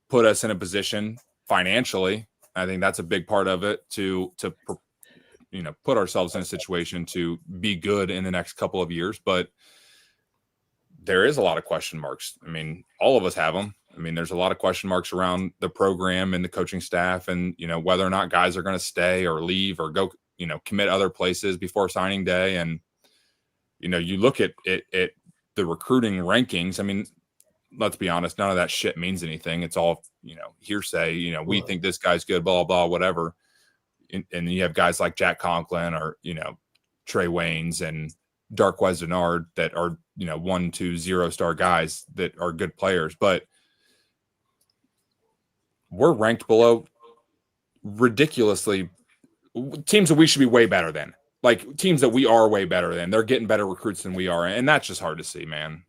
put us in a position financially. I think that's a big part of it to put ourselves in a situation to be good in the next couple of years. But there is a lot of question marks. I mean, all of us have them. I mean, there's a lot of question marks around the program and the coaching staff and, whether or not guys are going to stay or leave or go, commit other places before signing day. And, you look at the recruiting rankings. I mean, let's be honest, none of that shit means anything. It's all, hearsay. We think this guy's good, blah, blah, whatever. And you have guys like Jack Conklin or, Trey Waynes and Darqueze Denard that are, 1, 2, 0-star guys that are good players. But we're ranked below ridiculously teams that we should be way better than. Like teams that we are way better than. They're getting better recruits than we are. And that's just hard to see, man.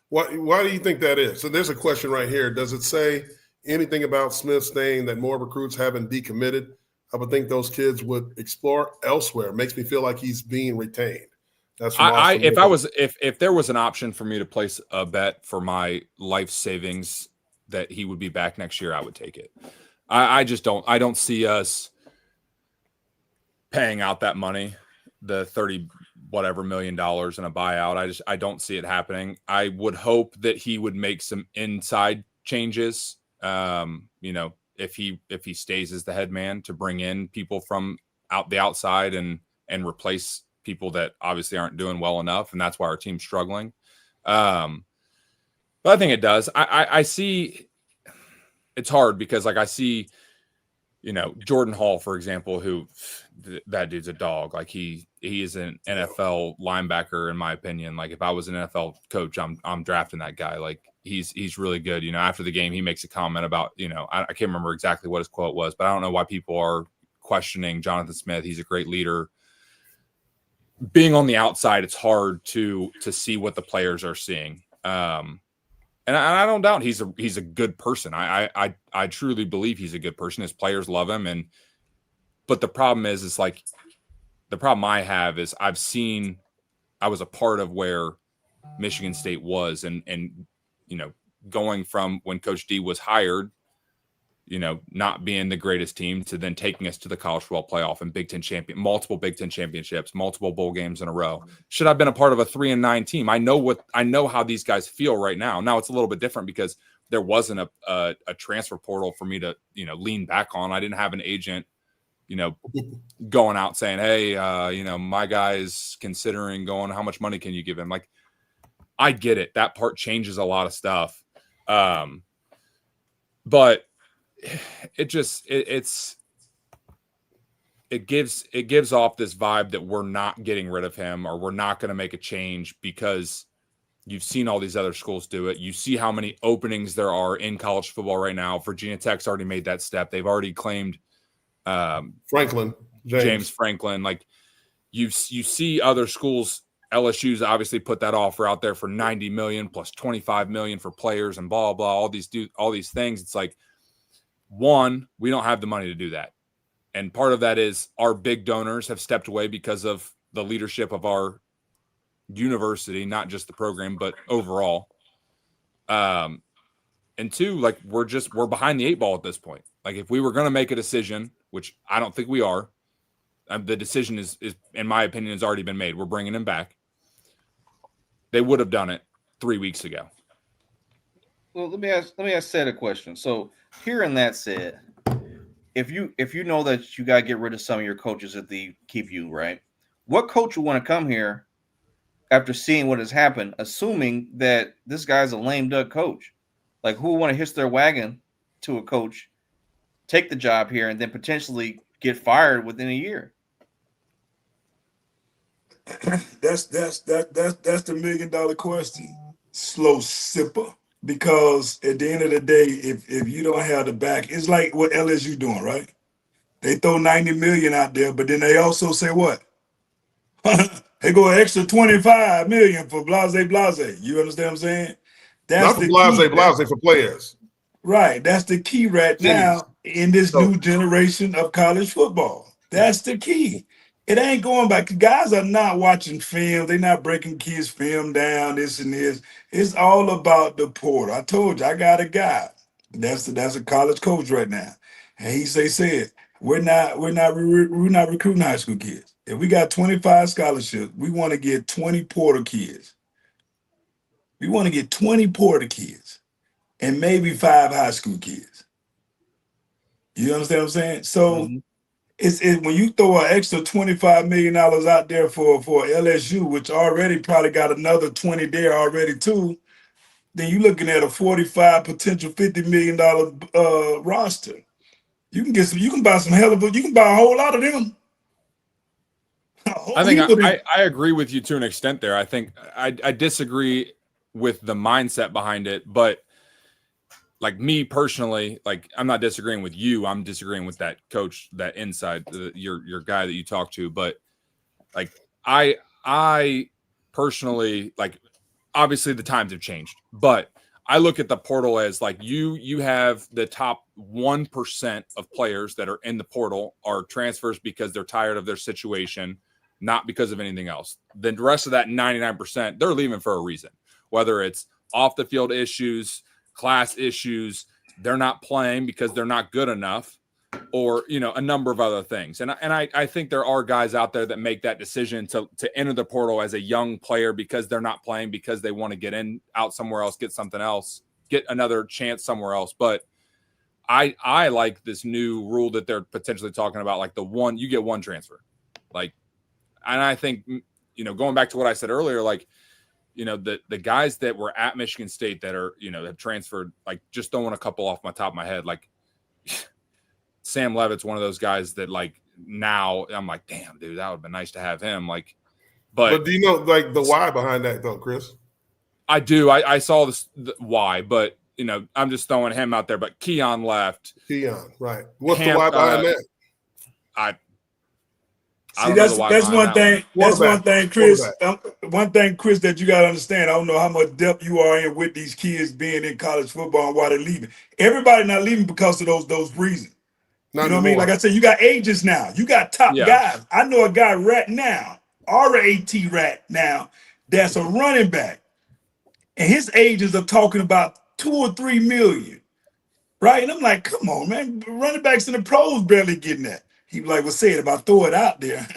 Why do you think that is? So there's a question right here. Does it say anything about Smith saying that more recruits haven't decommitted? I would think those kids would explore elsewhere. It makes me feel like he's being retained. That's if there was an option for me to place a bet for my life savings that he would be back next year, I would take it. I don't see us paying out that money, the 30 whatever $million in a buyout. I don't see it happening. I would hope that he would make some inside changes. If he stays as the head man, to bring in people from the outside and replace people that obviously aren't doing well enough. And that's why our team's struggling. But I think it does. I see it's hard because I see, Jordan Hall, for example, who that dude's a dog. Like he is an NFL linebacker, in my opinion. Like if I was an NFL coach, I'm drafting that guy. Like he's really good. After the game, he makes a comment about, I can't remember exactly what his quote was, but I don't know why people are questioning Jonathan Smith. He's a great leader. Being on the outside, it's hard to see what the players are seeing. And I don't doubt he's a good person. I truly believe he's a good person. His players love him. But the problem is like the problem I have is I was a part of where Michigan State was and going from when Coach D was hired, not being the greatest team to then taking us to the college football playoff and multiple Big Ten championships, multiple bowl games in a row. Should I've been a part of a 3-9 team? I know how these guys feel right now. Now it's a little bit different because there wasn't a transfer portal for me to, lean back on. I didn't have an agent, going out saying, hey, my guy's considering going, how much money can you give him? Like, I get it. That part changes a lot of stuff. But it gives off this vibe that we're not getting rid of him or we're not going to make a change because you've seen all these other schools do it. You see how many openings there are in college football right now. Virginia Tech's already made that step. They've already claimed James Franklin. Like you see other schools. LSU's obviously put that offer out there for $90 million plus $25 million for players and blah blah. All these things. It's like, one, we don't have the money to do that. And part of that is our big donors have stepped away because of the leadership of our university, not just the program, but overall. And two, like we're behind the 8 ball at this point. Like if we were going to make a decision, which I don't think we are, the decision is, in my opinion, has already been made. We're bringing him back. They would have done it 3 weeks ago. Well, let me ask Seth a question. So hearing that said, if you know that you got to get rid of some of your coaches that they keep you, right? What coach would want to come here after seeing what has happened, assuming that this guy's a lame duck coach? Like who would want to hitch their wagon to a coach, take the job here, and then potentially get fired within a year? That's the $1 million question. Slow sipper. Because at the end of the day, if you don't have the back, it's like what LSU doing, right? They throw 90 million out there, but then they also say what? They go an extra 25 million for blase. You understand what I'm saying? That's not for blase for players. Right. That's the key right now in this new generation of college football. That's the key. It ain't going back. Guys are not watching film. They're not breaking kids' film down, this and this. It's all about the portal. I told you, I got a guy. That's a college coach right now. And he said, we're not recruiting high school kids. If we got 25 scholarships, we want to get 20 Porter kids. We want to get 20 Porter kids and maybe 5 high school kids. You understand what I'm saying? So it's when you throw an extra $25 million out there for LSU, which already probably got another 20 there already too, then you're looking at a 45 potential $50 million roster. You can get some. You can buy some hell of a. You can buy a whole lot of them. I think I agree with you to an extent there. I think I disagree with the mindset behind it, but like me personally, like I'm not disagreeing with you. I'm disagreeing with that coach, that inside your guy that you talk to. But like I personally, like obviously the times have changed, but I look at the portal as like you have the top 1% of players that are in the portal are transfers because they're tired of their situation, not because of anything else. The rest of that 99%, they're leaving for a reason, whether it's off the field issues, class issues, they're not playing because they're not good enough, or, you know, a number of other things. And I think there are guys out there that make that decision to enter the portal as a young player because they're not playing, because they want to get out somewhere else, get something else, get another chance somewhere else. But I like this new rule that they're potentially talking about, like you get one transfer. Like, and I think, you know, going back to what I said earlier, like, you know, the guys that were at Michigan State that are, you know, have transferred, like just throwing a couple off my top of my head, like Sam Levitt's one of those guys that, like, now I'm like, damn, dude, that would have been nice to have him. Like, but do you know, like, the why behind that though, Chris? I do. I saw the why, but, you know, I'm just throwing him out there. But Keon left. Keon, right? What's the why behind that? See, that's one thing. That's one thing, Chris. One thing, Chris, that you gotta understand. I don't know how much depth you are in with these kids being in college football and why they're leaving. Everybody not leaving because of those reasons. Not you know anymore. what I mean? Like I said, you got agents now. You got top guys. I know a guy right now, RAT right now, that's a running back, and his agents are talking about 2 or 3 million, right? And I'm like, come on, man. Running backs in the pros barely getting that. He was like, well, say it about throw it out there.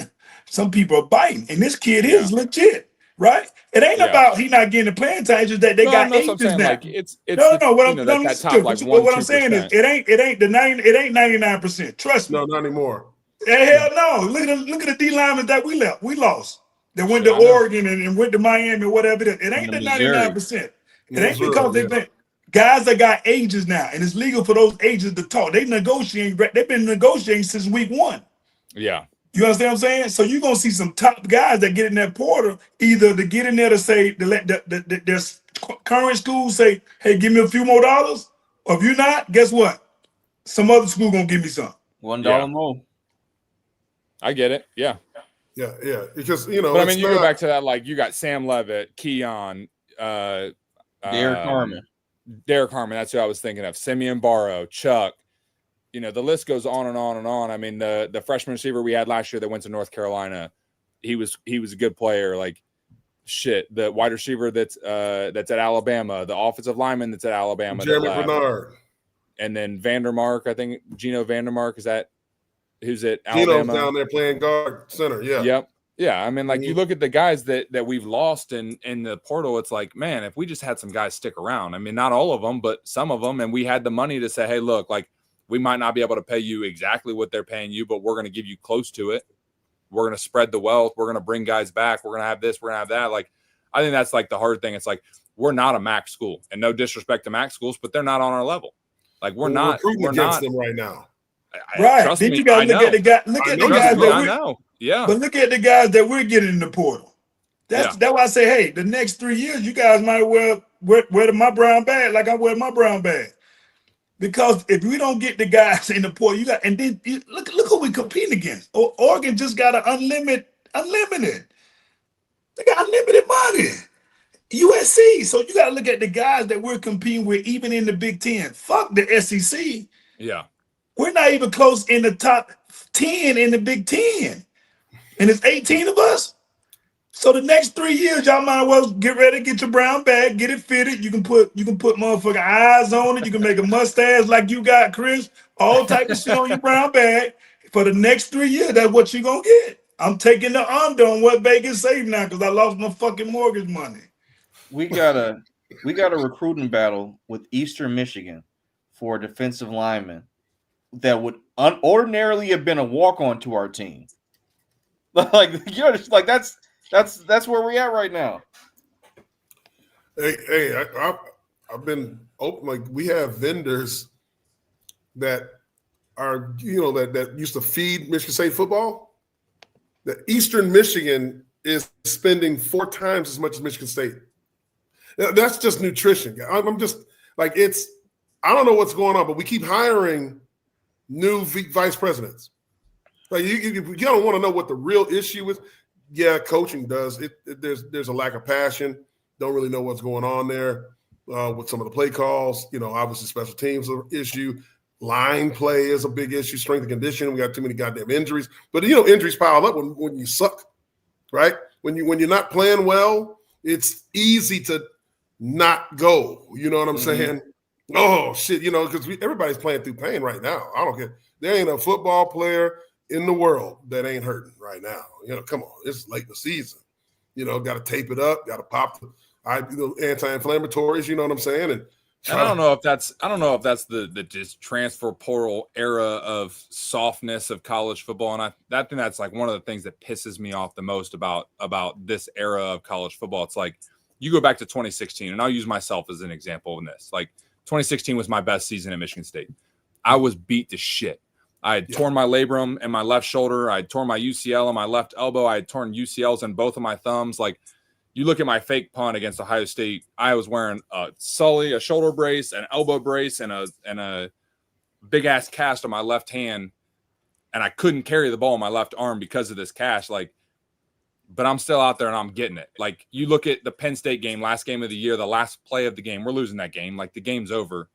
Some people are biting, and this kid is legit, right? It ain't about he not getting the playing time. It's just that they got agents now. Like it's what I'm saying is it ain't 99%. Trust me. No, not anymore. Hell no. Look at the D linemen that we lost. They went to Oregon and went to Miami or whatever. It ain't the 99%. It ain't because they've been guys that got agents now, and it's legal for those agents to talk. They've been negotiating since week 1. Yeah. You understand what I'm saying? So you're gonna see some top guys that get in that portal, either to get in there to say to let their current school say, hey, give me a few more dollars. Or if you're not, guess what? Some other school gonna give me some. $1 more. I get it. Yeah. Yeah. Because, you know, but I mean, you go back to that, like you got Sam Levitt, Keon, Derek Harmon. That's who I was thinking of. Simeon Barrow, Chuck. You know, the list goes on and on and on. I mean, the freshman receiver we had last year that went to North Carolina, he was a good player. Like, shit, the wide receiver that's at Alabama, the offensive lineman that's at Alabama, Jeremy Bernard, and then Vandermark. I think Gino Vandermark, is that who's at Alabama? Gino's down there playing guard center. Yeah. Yep. Yeah. I mean, like you look at the guys that we've lost in the portal. It's like, man, if we just had some guys stick around. I mean, not all of them, but some of them, and we had the money to say, hey, look, like, we might not be able to pay you exactly what they're paying you, but we're going to give you close to it. We're going to spread the wealth. We're going to bring guys back. We're going to have this. We're going to have that. Like, I think that's like the hard thing. It's like, we're not a MAC school, and no disrespect to MAC schools, but they're not on our level. Like, we're not against them right now. Right. Then you got to look at the guy. Look at the guys that we know. Yeah. But look at the guys that we're getting in the portal. That's why I say, hey, the next 3 years, you guys might wear my brown bag like I wear my brown bag. Because if we don't get the guys in the portal, you got, and then look who we compete against. Oregon just got an unlimited. They got unlimited money. USC. So you got to look at the guys that we're competing with, even in the Big Ten. Fuck the SEC. Yeah. We're not even close in the top 10 in the Big Ten. And it's 18 of us. So the next 3 years, y'all might well get ready to get your brown bag, get it fitted. You can put motherfucking eyes on it. You can make a mustache like you got, Chris. All type of shit on your brown bag. for the next 3 years, that's what you're gonna get. I'm taking the under on what Vegas saved now because I lost my fucking mortgage money. We got a recruiting battle with Eastern Michigan for a defensive lineman that would ordinarily have been a walk-on to our team. Like, you know, just like that's where we're at right now. Hey, I've been open. Like, we have vendors that are, you know, that used to feed Michigan State football. The Eastern Michigan is spending 4 times as much as Michigan State. That's just nutrition. I'm just like, I don't know what's going on, but we keep hiring new vice presidents. Like, you don't want to know what the real issue is. Yeah, coaching does. There's a lack of passion. Don't really know what's going on there with some of the play calls. You know, obviously special teams are an issue. Line play is a big issue. Strength and conditioning. We got too many goddamn injuries. But, you know, injuries pile up when you suck, right? When you're not playing well, it's easy to not go. You know what I'm saying? Oh, shit, you know, because everybody's playing through pain right now. I don't care. There ain't a football player in the world that ain't hurting right now. You know, come on. It's late in the season. You know, got to tape it up, got to pop the anti-inflammatories, you know what I'm saying? And I don't know if that's the just transfer portal era of softness of college football. And I think that's like one of the things that pisses me off the most about this era of college football. It's like, you go back to 2016, and I'll use myself as an example in this. Like, 2016 was my best season at Michigan State. I was beat to shit. I had torn my labrum in my left shoulder. I had torn my UCL on my left elbow. I had torn UCLs in both of my thumbs. Like, you look at my fake punt against Ohio State, I was wearing a Sully, a shoulder brace, an elbow brace, and a big-ass cast on my left hand, and I couldn't carry the ball in my left arm because of this cast. Like, but I'm still out there and I'm getting it. Like, you look at the Penn State game, last game of the year, the last play of the game. We're losing that game. Like, the game's over.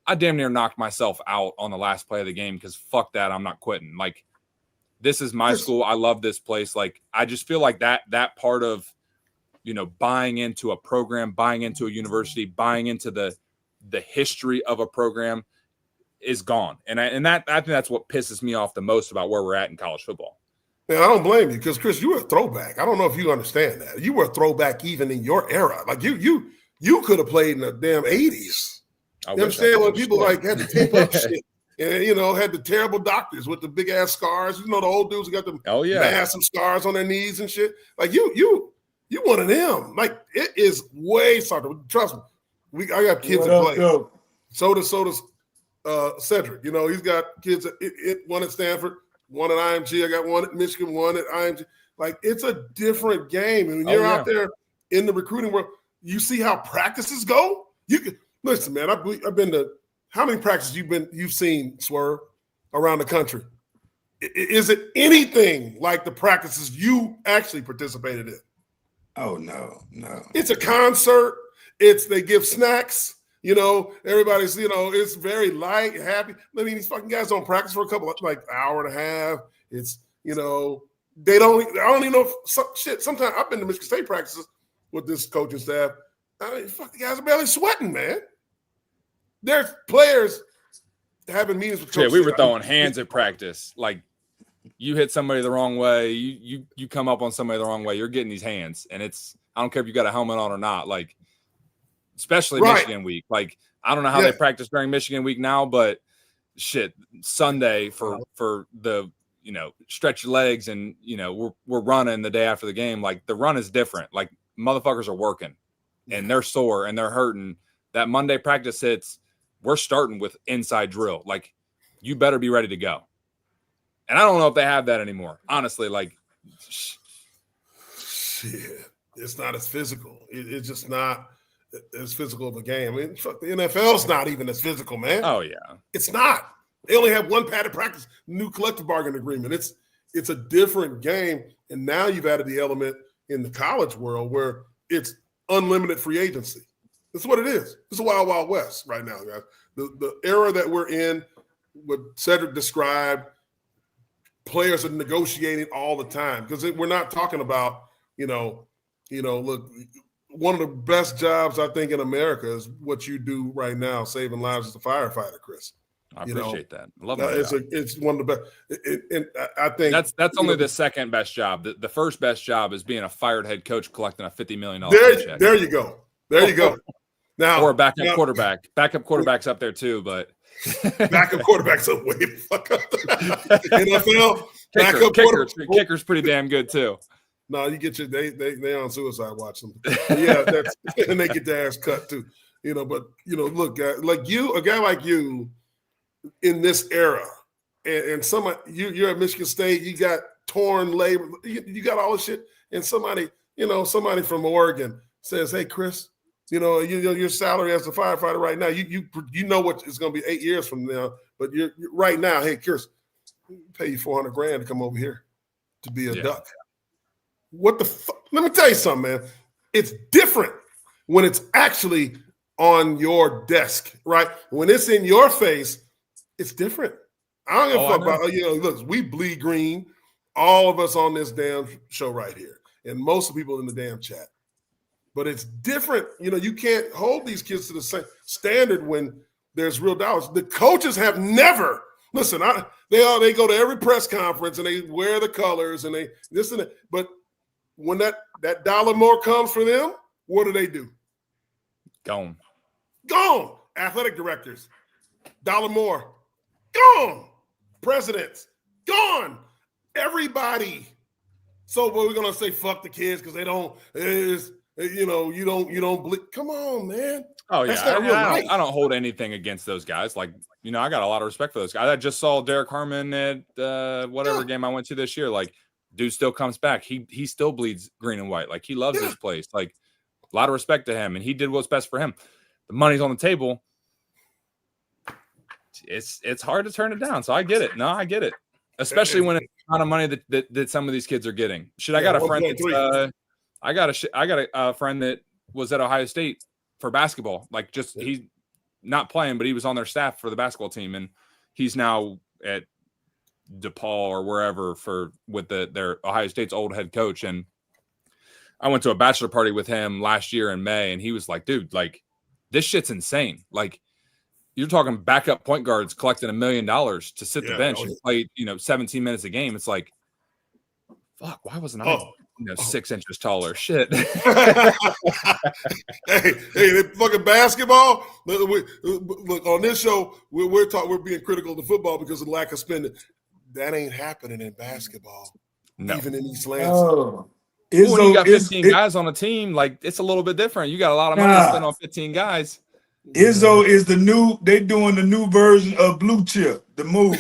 I damn near knocked myself out on the last play of the game because fuck that, I'm not quitting. Like, this is my school. I love this place. Like, I just feel like that part of, you know, buying into a program, buying into a university, buying into the history of a program is gone. And I think that's what pisses me off the most about where we're at in college football. Man, I don't blame you because, Chris, you were a throwback. I don't know if you understand that. You were a throwback even in your era. Like, you could have played in the damn 80s. You understand when people like had to tape up shit and, you know, had the terrible doctors with the big ass scars. You know, the old dudes who got the massive scars on their knees and shit. Like, you one of them. Like, it is way softer. Trust me. I got kids that play. So does Cedric. You know, he's got kids one at Stanford, one at IMG. I got one at Michigan, one at IMG. Like, it's a different game. And when you're out there in the recruiting world, you see how practices go. You can listen, man. I've been to how many practices you've seen, Swerve, around the country? Is it anything like the practices you actually participated in? Oh no. It's a concert. They give snacks. You know, everybody's, you know, it's very light, happy. I mean, these fucking guys don't practice for a couple of, like, hour and a half. It's, you know, I don't even know if sometimes I've been to Michigan State practices with this coaching staff. I mean, fuck, the guys are barely sweating, man. There's players having meetings with coaches. Yeah, we were throwing hands at practice. Like, you hit somebody the wrong way, you come up on somebody the wrong way, you're getting these hands. And I don't care if you got a helmet on or not, like, especially Michigan week. Like, I don't know how they practice during Michigan week now, but shit, Sunday for the, you know, stretch your legs and, you know, we're running the day after the game. Like, the run is different. Like, motherfuckers are working and they're sore and they're hurting. That Monday practice hits, we're starting with inside drill. Like, you better be ready to go. And I don't know if they have that anymore. Honestly, like, shit, it's not as physical. It's just not as physical of a game. I mean, fuck, the NFL's not even as physical, man. Oh yeah, it's not. They only have one padded practice, new collective bargaining agreement. It's a different game, and now you've added the element in the college world where it's unlimited free agency. That's what it is. It's a wild, wild west right now, guys. The era that we're in, what Cedric described, players are negotiating all the time because we're not talking about, look, one of the best jobs I think in America is what you do right now, saving lives as a firefighter, Chris. I You know, appreciate that. I love my job. it's one of the best. And I think that's only the second best job. The first best job is being a fired head coach collecting a $50 million paycheck. There you go. There you go. Now, or a backup quarterback. Backup quarterback's up there too, but backup quarterback's up way the fuck up. NFL kicker's pretty damn good too. No, you get your they on suicide watch them. Yeah, that's and they get their ass cut too. You know, but look, like you, a guy like you in this era, and somebody you're at Michigan State, you got torn labor, you got all this shit, and somebody from Oregon says, "Hey, Chris, your salary as a firefighter right now, you know what it's going to be 8 years from now, but you're right now, hey, Chris, pay you $400,000 to come over here to be a duck." What the fuck? Let me tell you something, man. It's different when it's actually on your desk, right? When it's in your face, it's different. I don't give a fuck about, look, we bleed green, all of us on this damn show right here, and most of the people in the damn chat. But it's different. You can't hold these kids to the same standard when there's real dollars. The coaches have never, listen, they go to every press conference and they wear the colors and they this and that. But when that dollar more comes for them, what do? Gone. Athletic directors, dollar more, gone. Presidents, gone. Everybody. So we're gonna say fuck the kids because they don't. You don't blink. Come on, man. Oh yeah, I don't hold anything against those guys. Like I got a lot of respect for those guys. I just saw Derek Harmon at whatever game I went to this year. Like, dude still comes back. He still bleeds green and white. Like, he loves this place. Like, a lot of respect to him, and he did what's best for him. The money's on the table. It's hard to turn it down. So I get it. No, I get it. Especially when it's the amount of money that some of these kids are getting. I got a friend that's I got a friend that was at Ohio State for basketball. Like, he's not playing, but he was on their staff for the basketball team, and he's now at DePaul or wherever with their Ohio State's old head coach. And I went to a bachelor party with him last year in May, and he was like, "Dude, like, this shit's insane. Like, you're talking backup point guards collecting $1 million to sit the bench and play, 17 minutes a game. It's like, fuck, why wasn't I 6 inches taller? Shit." hey, the fucking basketball. Look, on this show, we're being critical of the football because of the lack of spending. That ain't happening in basketball. No. Even in East Lansing. When you got 15 guys on a team, like, it's a little bit different. You got a lot of money to spend on 15 guys. Izzo is they doing the new version of Blue Chip, the movie.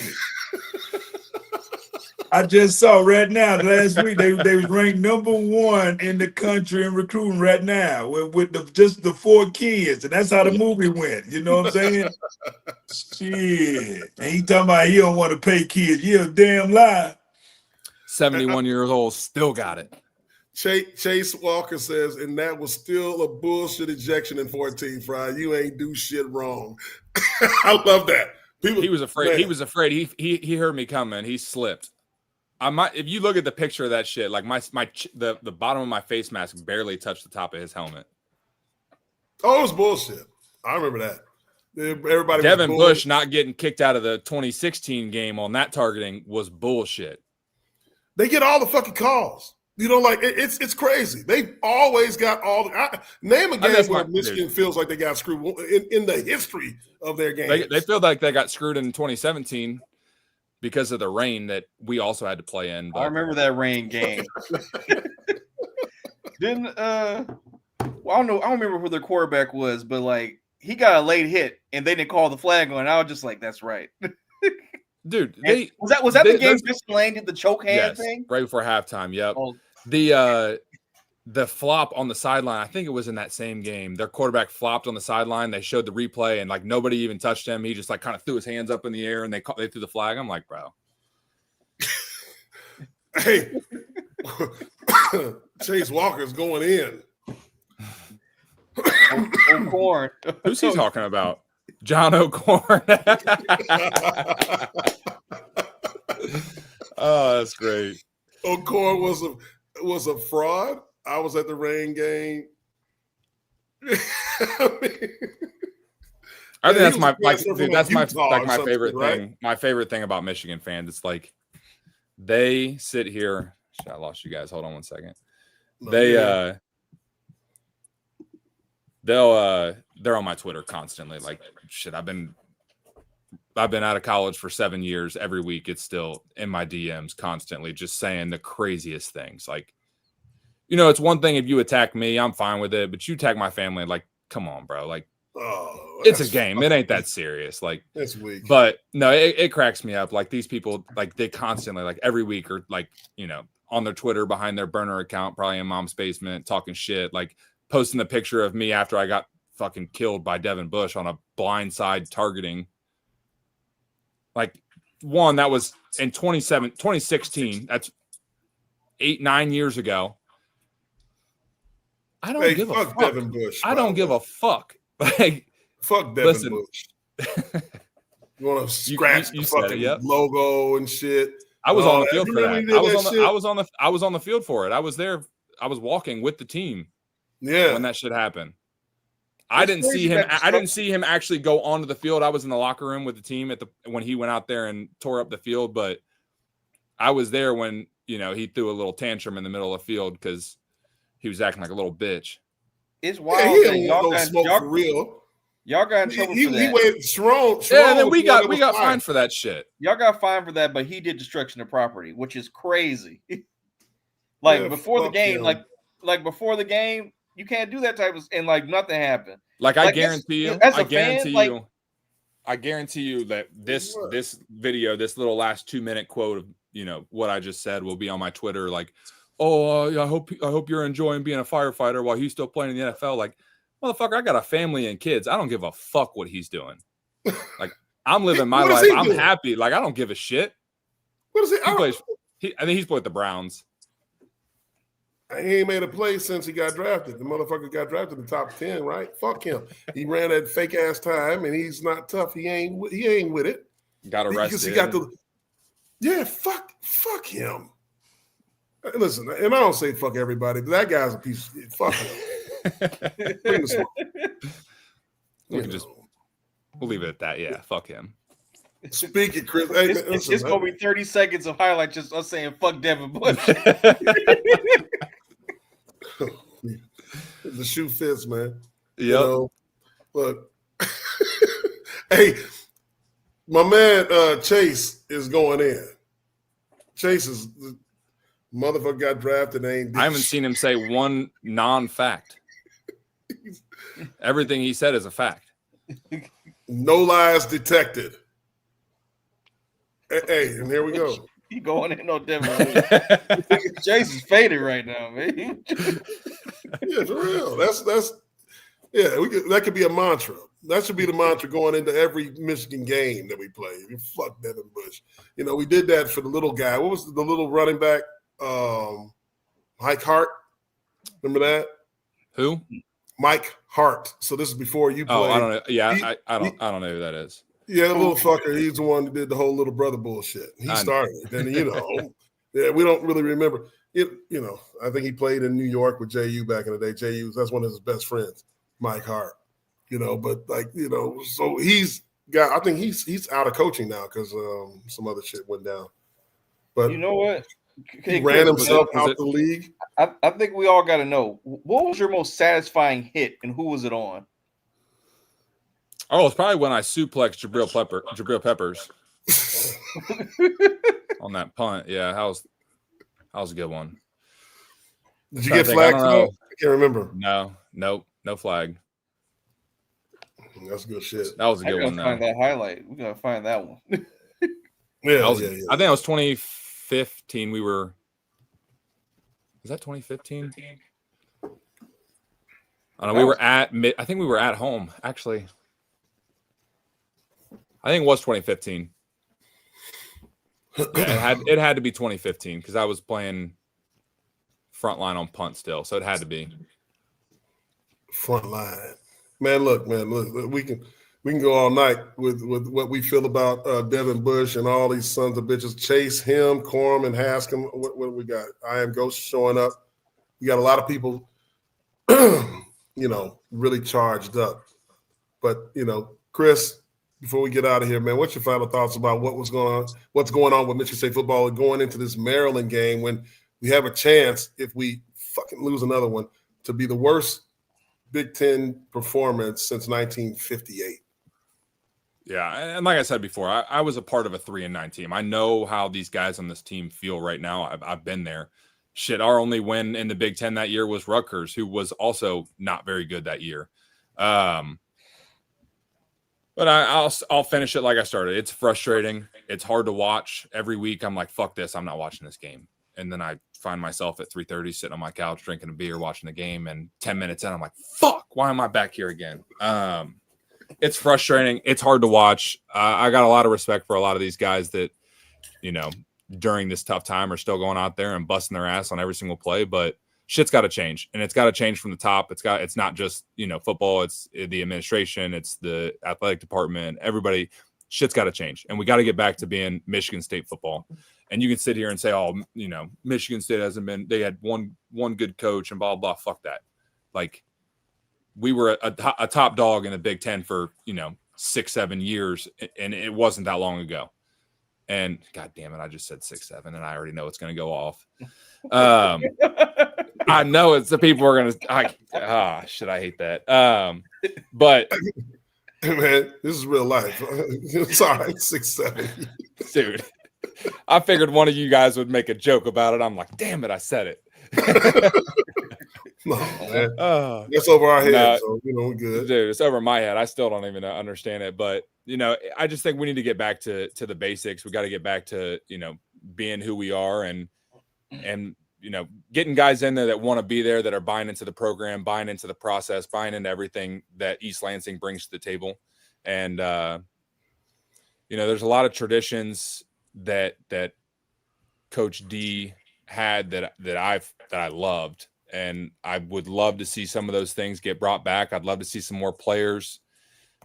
I just saw right now last week they was ranked #1 in the country in recruiting right now with just the 4 kids, and that's how the movie went. You know what I'm saying? Shit, and he talking about he don't want to pay kids. You a damn lie. 71 years old, still got it. Chase Walker says, and that was still a bullshit ejection in 14, Fry. You ain't do shit wrong. I love that. He was afraid. Man. He was afraid. He heard me coming. He slipped. If you look at the picture of that shit, like the bottom of my face mask barely touched the top of his helmet. Oh, it was bullshit. I remember that. Everybody. Devin Bush not getting kicked out of the 2016 game on that targeting was bullshit. They get all the fucking calls. It's crazy. They've always got name a game where Michigan feels like they got screwed in the history of their game. They feel like they got screwed in 2017 because of the rain that we also had to play in. But... I remember that rain game. I don't remember who their quarterback was, but like, he got a late hit and they didn't call the flag on. I was just like, that's right. Dude, was that the game Michigan Lane did the choke hand thing? Right before halftime. Yep. Oh. The flop on the sideline, I think it was in that same game. Their quarterback flopped on the sideline. They showed the replay, and like nobody even touched him. He just like kind of threw his hands up in the air, and they threw the flag. I'm like, bro. Hey, Chase Walker's going in. O'Corn. Who's he talking about? John O'Corn. Oh, that's great. O'Corn was a fraud. I was at the rain game. I I think Yeah, that's my like, transfer dude, from, that's my Utah like or my something, favorite right? thing. My favorite thing about Michigan fans, it's like they sit here. Shit, I lost you guys. Hold on one second. No, They yeah. they're on my Twitter constantly. Like shit, I've been out of college for 7 years. Every week it's still in my DMs constantly, just saying the craziest things. Like, it's one thing if you attack me, I'm fine with it, but you attack my family, like, come on, bro. Like, it's a game. It ain't that serious. Like, that's weak. But no, it cracks me up. Like these people, like they constantly, like every week, are like, on their Twitter behind their burner account, probably in mom's basement, talking shit, like posting the picture of me after I got fucking killed by Devin Bush on a blindside targeting. Like one that was in 2016. That's 8-9 years ago. I don't give a fuck. Devin Bush. I don't give a fuck. Like, fuck Devin listen. Bush. You want to scratch the fucking logo and shit. I was on the field for that. I was on the field for it. I was there. I was walking with the team. Yeah. When that shit happened. I didn't see him. I didn't see him actually go onto the field. I was in the locker room with the team when he went out there and tore up the field. But I was there when he threw a little tantrum in the middle of the field because he was acting like a little bitch. It's wild. Yeah, y'all got smoke for real. Y'all got in trouble for that. He went Sharon. Yeah, and then we got fined for that shit. Y'all got fined for that, but he did destruction of property, which is crazy. Before the game, like before the game, you can't do that type of, and like nothing happened. Like I guarantee you, I guarantee you that this video, this little last 2-minute quote of what I just said will be on my Twitter. Like, I hope you're enjoying being a firefighter while he's still playing in the NFL. Like, motherfucker, I got a family and kids. I don't give a fuck what he's doing. Like, I'm living my life. I'm happy. Like, I don't give a shit. What is it? I think he's played with the Browns. He ain't made a play since he got drafted. The motherfucker got drafted in the top 10, right? Fuck him. He ran that fake ass time, and he's not tough. He ain't with it. Got arrested. Fuck him. Listen, and I don't say fuck everybody, but that guy's a piece of shit. Fuck him. We'll leave it at that. Yeah, fuck him. Speaking, Chris, it's gonna be 30 seconds of highlight just us saying fuck Devin Bush. The shoe fits, man. Yep. Look, hey, my man Chase is going in. Chase is the motherfucker got drafted. I haven't seen him say one non-fact. Everything he said is a fact. No lies detected. Hey, and here we go. He going in on Devin. Chase is faded right now, man. Yeah, for real. That could be a mantra. That should be the mantra going into every Michigan game that we play. Fuck Devin Bush. We did that for the little guy. What was the little running back? Mike Hart. Remember that? Who? Mike Hart. So this is before you played. Oh, I don't know. Yeah, I don't know who that is. Yeah, the little fucker. He's the one that did the whole little brother bullshit. He started it. And yeah, we don't really remember it. I think he played in New York with JU back in the day. That's one of his best friends, Mike Hart. But so he's got. I think he's out of coaching now because some other shit went down. But you know what? He ran himself out the league. I think we all got to know, what was your most satisfying hit and who was it on? Oh, it's probably when I suplexed Jabril Peppers on that punt. Yeah, that was a good one. Did you get flagged? I can't remember. No flag. That's good shit. That was a good one. Find that highlight. We gotta find that one. Yeah, I think it was 2015. Was that 2015? I don't know. I think we were at home, actually. I think it was 2015. Yeah, it had to be 2015 because I was playing frontline on punt still, so it had to be frontline. Man, look, we can go all night with what we feel about Devin Bush and all these sons of bitches. Chase, him, Corum, and Haskell. What do we got? I Am Ghost showing up. We got a lot of people, really charged up. But Chris, before we get out of here, man, what's your final thoughts about what's going on with Michigan State football and going into this Maryland game when we have a chance, if we fucking lose another one, to be the worst Big Ten performance since 1958? Yeah, and like I said before, I was a part of a 3-9 team. I know how these guys on this team feel right now. I've been there. Shit, our only win in the Big Ten that year was Rutgers, who was also not very good that year. But I'll finish it like I started. It's frustrating. It's hard to watch. Every week I'm like, fuck this. I'm not watching this game. And then I find myself at 3:30 sitting on my couch drinking a beer, watching the game. And 10 minutes in, I'm like, fuck, why am I back here again? It's frustrating. It's hard to watch. I got a lot of respect for a lot of these guys that, during this tough time are still going out there and busting their ass on every single play. But shit's got to change, and it's got to change from the top. It's not just, football. It's the administration. It's the athletic department. Everybody, shit's got to change. And we got to get back to being Michigan State football. And you can sit here and say, oh, Michigan State hasn't been, they had one good coach and blah, blah, fuck that. Like, we were a top dog in the Big Ten for, 6-7 years. And it wasn't that long ago. And God damn it, I just said 6-7 and I already know it's going to go off. I know it's the people are going to, shit, I hate that. But man, this is real life. Sorry, 6-7. Dude, I figured one of you guys would make a joke about it. I'm like, damn it, I said it. No, man. It's over our head, so we're good. Dude, it's over my head. I still don't even understand it. But, I just think we need to get back to the basics. We got to get back to, being who we are and getting guys in there that want to be there, that are buying into the program, buying into the process, buying into everything that East Lansing brings to the table. And, there's a lot of traditions that Coach D had that I loved. And I would love to see some of those things get brought back. I'd love to see some more players,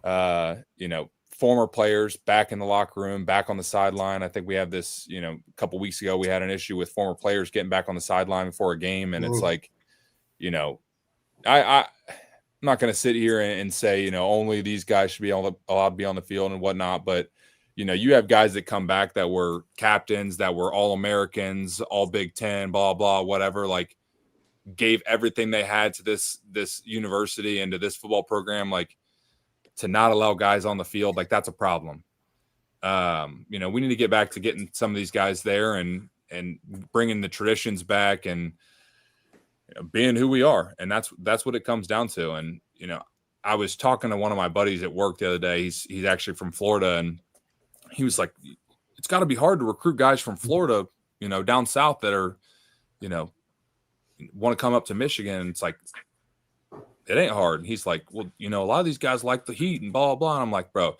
former players back in the locker room, back on the sideline. I think we have this, a couple weeks ago, we had an issue with former players getting back on the sideline before a game. And it's like, I'm not going to sit here and say, only these guys should be allowed to be on the field and whatnot. But, you have guys that come back that were captains, that were All-Americans, all Big Ten, blah, blah, whatever, like, gave everything they had to this university and to this football program. Like, to not allow guys on the field, like, that's a problem. We need to get back to getting some of these guys there and bringing the traditions back and being who we are. And that's what it comes down to. And, I was talking to one of my buddies at work the other day. He's actually from Florida, and he was like, it's got to be hard to recruit guys from Florida, down south that are, want to come up to Michigan. And it's like, it ain't hard. And he's like, well, a lot of these guys like the heat and blah, blah. And I'm like, bro,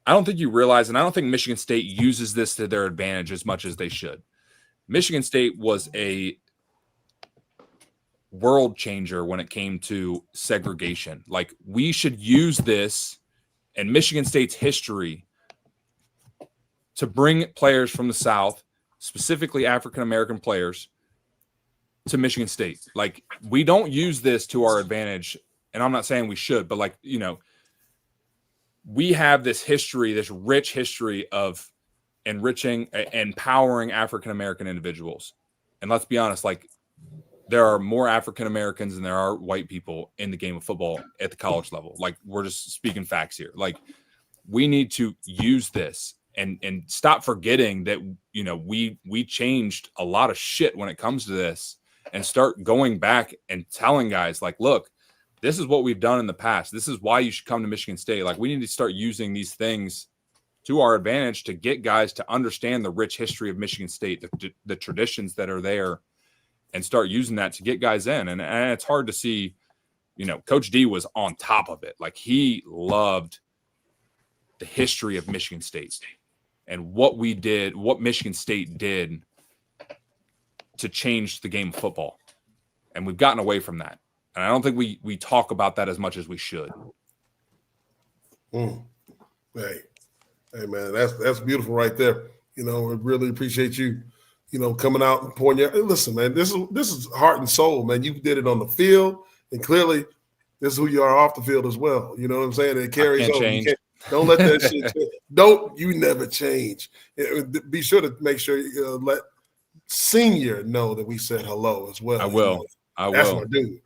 I don't think you realize, and I don't think Michigan State uses this to their advantage as much as they should. Michigan State was a world changer when it came to segregation. Like, we should use this and Michigan State's history to bring players from the South, specifically African-American players, to Michigan State. Like, we don't use this to our advantage, and I'm not saying we should, but like, we have this history, this rich history of enriching, empowering African-American individuals. And let's be honest, like, there are more African-Americans than there are white people in the game of football at the college level. Like, we're just speaking facts here. Like, we need to use this and stop forgetting that, we changed a lot of shit when it comes to this. And start going back and telling guys, like, look, this is what we've done in the past. This is why you should come to Michigan State. Like, we need to start using these things to our advantage to get guys to understand the rich history of Michigan State, the traditions that are there, and start using that to get guys in. And it's hard to see, Coach D was on top of it. Like, he loved the history of Michigan State and what we did, what Michigan State did to change the game of football. And we've gotten away from that. And I don't think we talk about that as much as we should. Hey, man, that's beautiful right there. We really appreciate you, coming out and pouring your, listen, man, this is heart and soul, man. You did it on the field, and clearly this is who you are off the field as well. You know what I'm saying? It carries can't over. change. Don't let that shit change. Don't you never change. Be sure to make sure you let Senior know that we said hello as well. I will. You know? I That's will. my dude.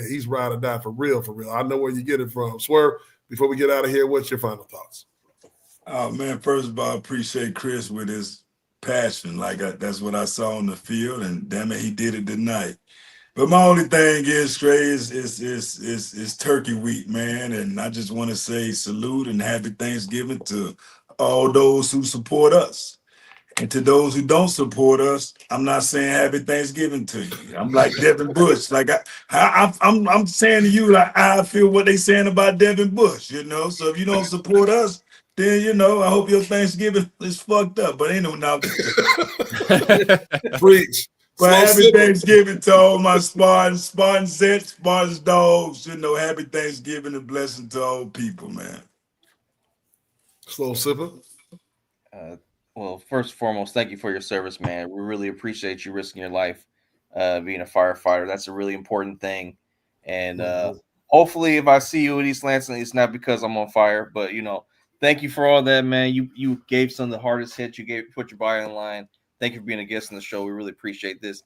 He's ride or die for real, for real. I know where you get it from. Swerve, before we get out of here, what's your final thoughts? Oh man, first of all, I appreciate Chris with his passion. That's what I saw on the field, and damn it, he did it tonight. But my only thing is, Trey, is Turkey Week, man, and I just want to say salute and happy Thanksgiving to all those who support us. And to those who don't support us, I'm not saying happy Thanksgiving to you. I'm like Devin Bush. Like I'm saying to you, like I feel what they saying about Devin Bush, you know. So if you don't support us, then you know, I hope your Thanksgiving is fucked up. But ain't no now. Preach. But Slow happy sipper. Thanksgiving to all my Spartan Zets, Spartans dogs. You know, happy Thanksgiving and blessing to all people, man. Slow sipper. Well, first and foremost, thank you for your service, man. We really appreciate you risking your life being a firefighter. That's a really important thing. And hopefully, if I see you in East Lansing, it's not because I'm on fire. But, you know, thank you for all that, man. You gave some of the hardest hits. You put your body on the line. Thank you for being a guest on the show. We really appreciate this.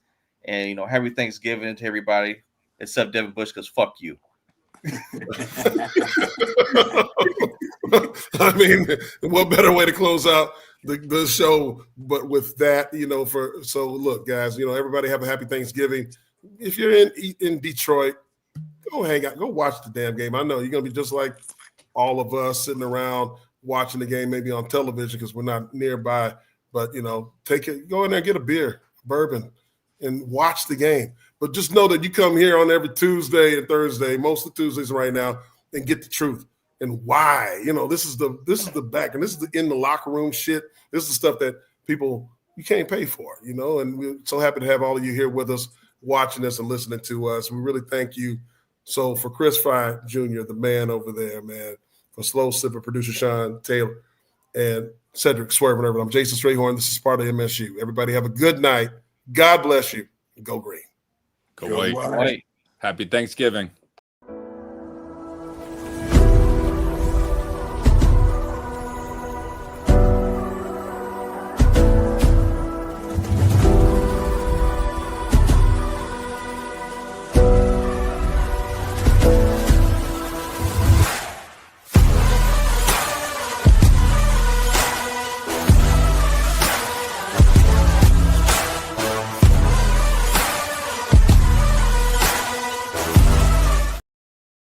And, you know, happy Thanksgiving to everybody except Devin Bush, because fuck you. I mean, what better way to close out the show but with that, you know, so look, guys, you know, everybody have a happy Thanksgiving. If you're in Detroit, go hang out, go watch the damn game. I know you're gonna be just like all of us sitting around watching the game, maybe on television because we're not nearby, but you know, go in there, get a beer, bourbon, and watch the game. But just know that you come here on every Tuesday and Thursday, most of the Tuesdays right now, and get the truth and why. You know, this is the back, and this is the in the locker room shit. This is the stuff that people you can't pay for, you know. And we're so happy to have all of you here with us, watching us and listening to us. We really thank you. So for Chris Frey Jr., the man over there, man, for Slow Sipper, producer Sean Taylor, and Cedric Swerving over. I'm Jason Strayhorn. This is Sparta MSU. Everybody have a good night. God bless you. Go Green. Go White. White. Happy Thanksgiving.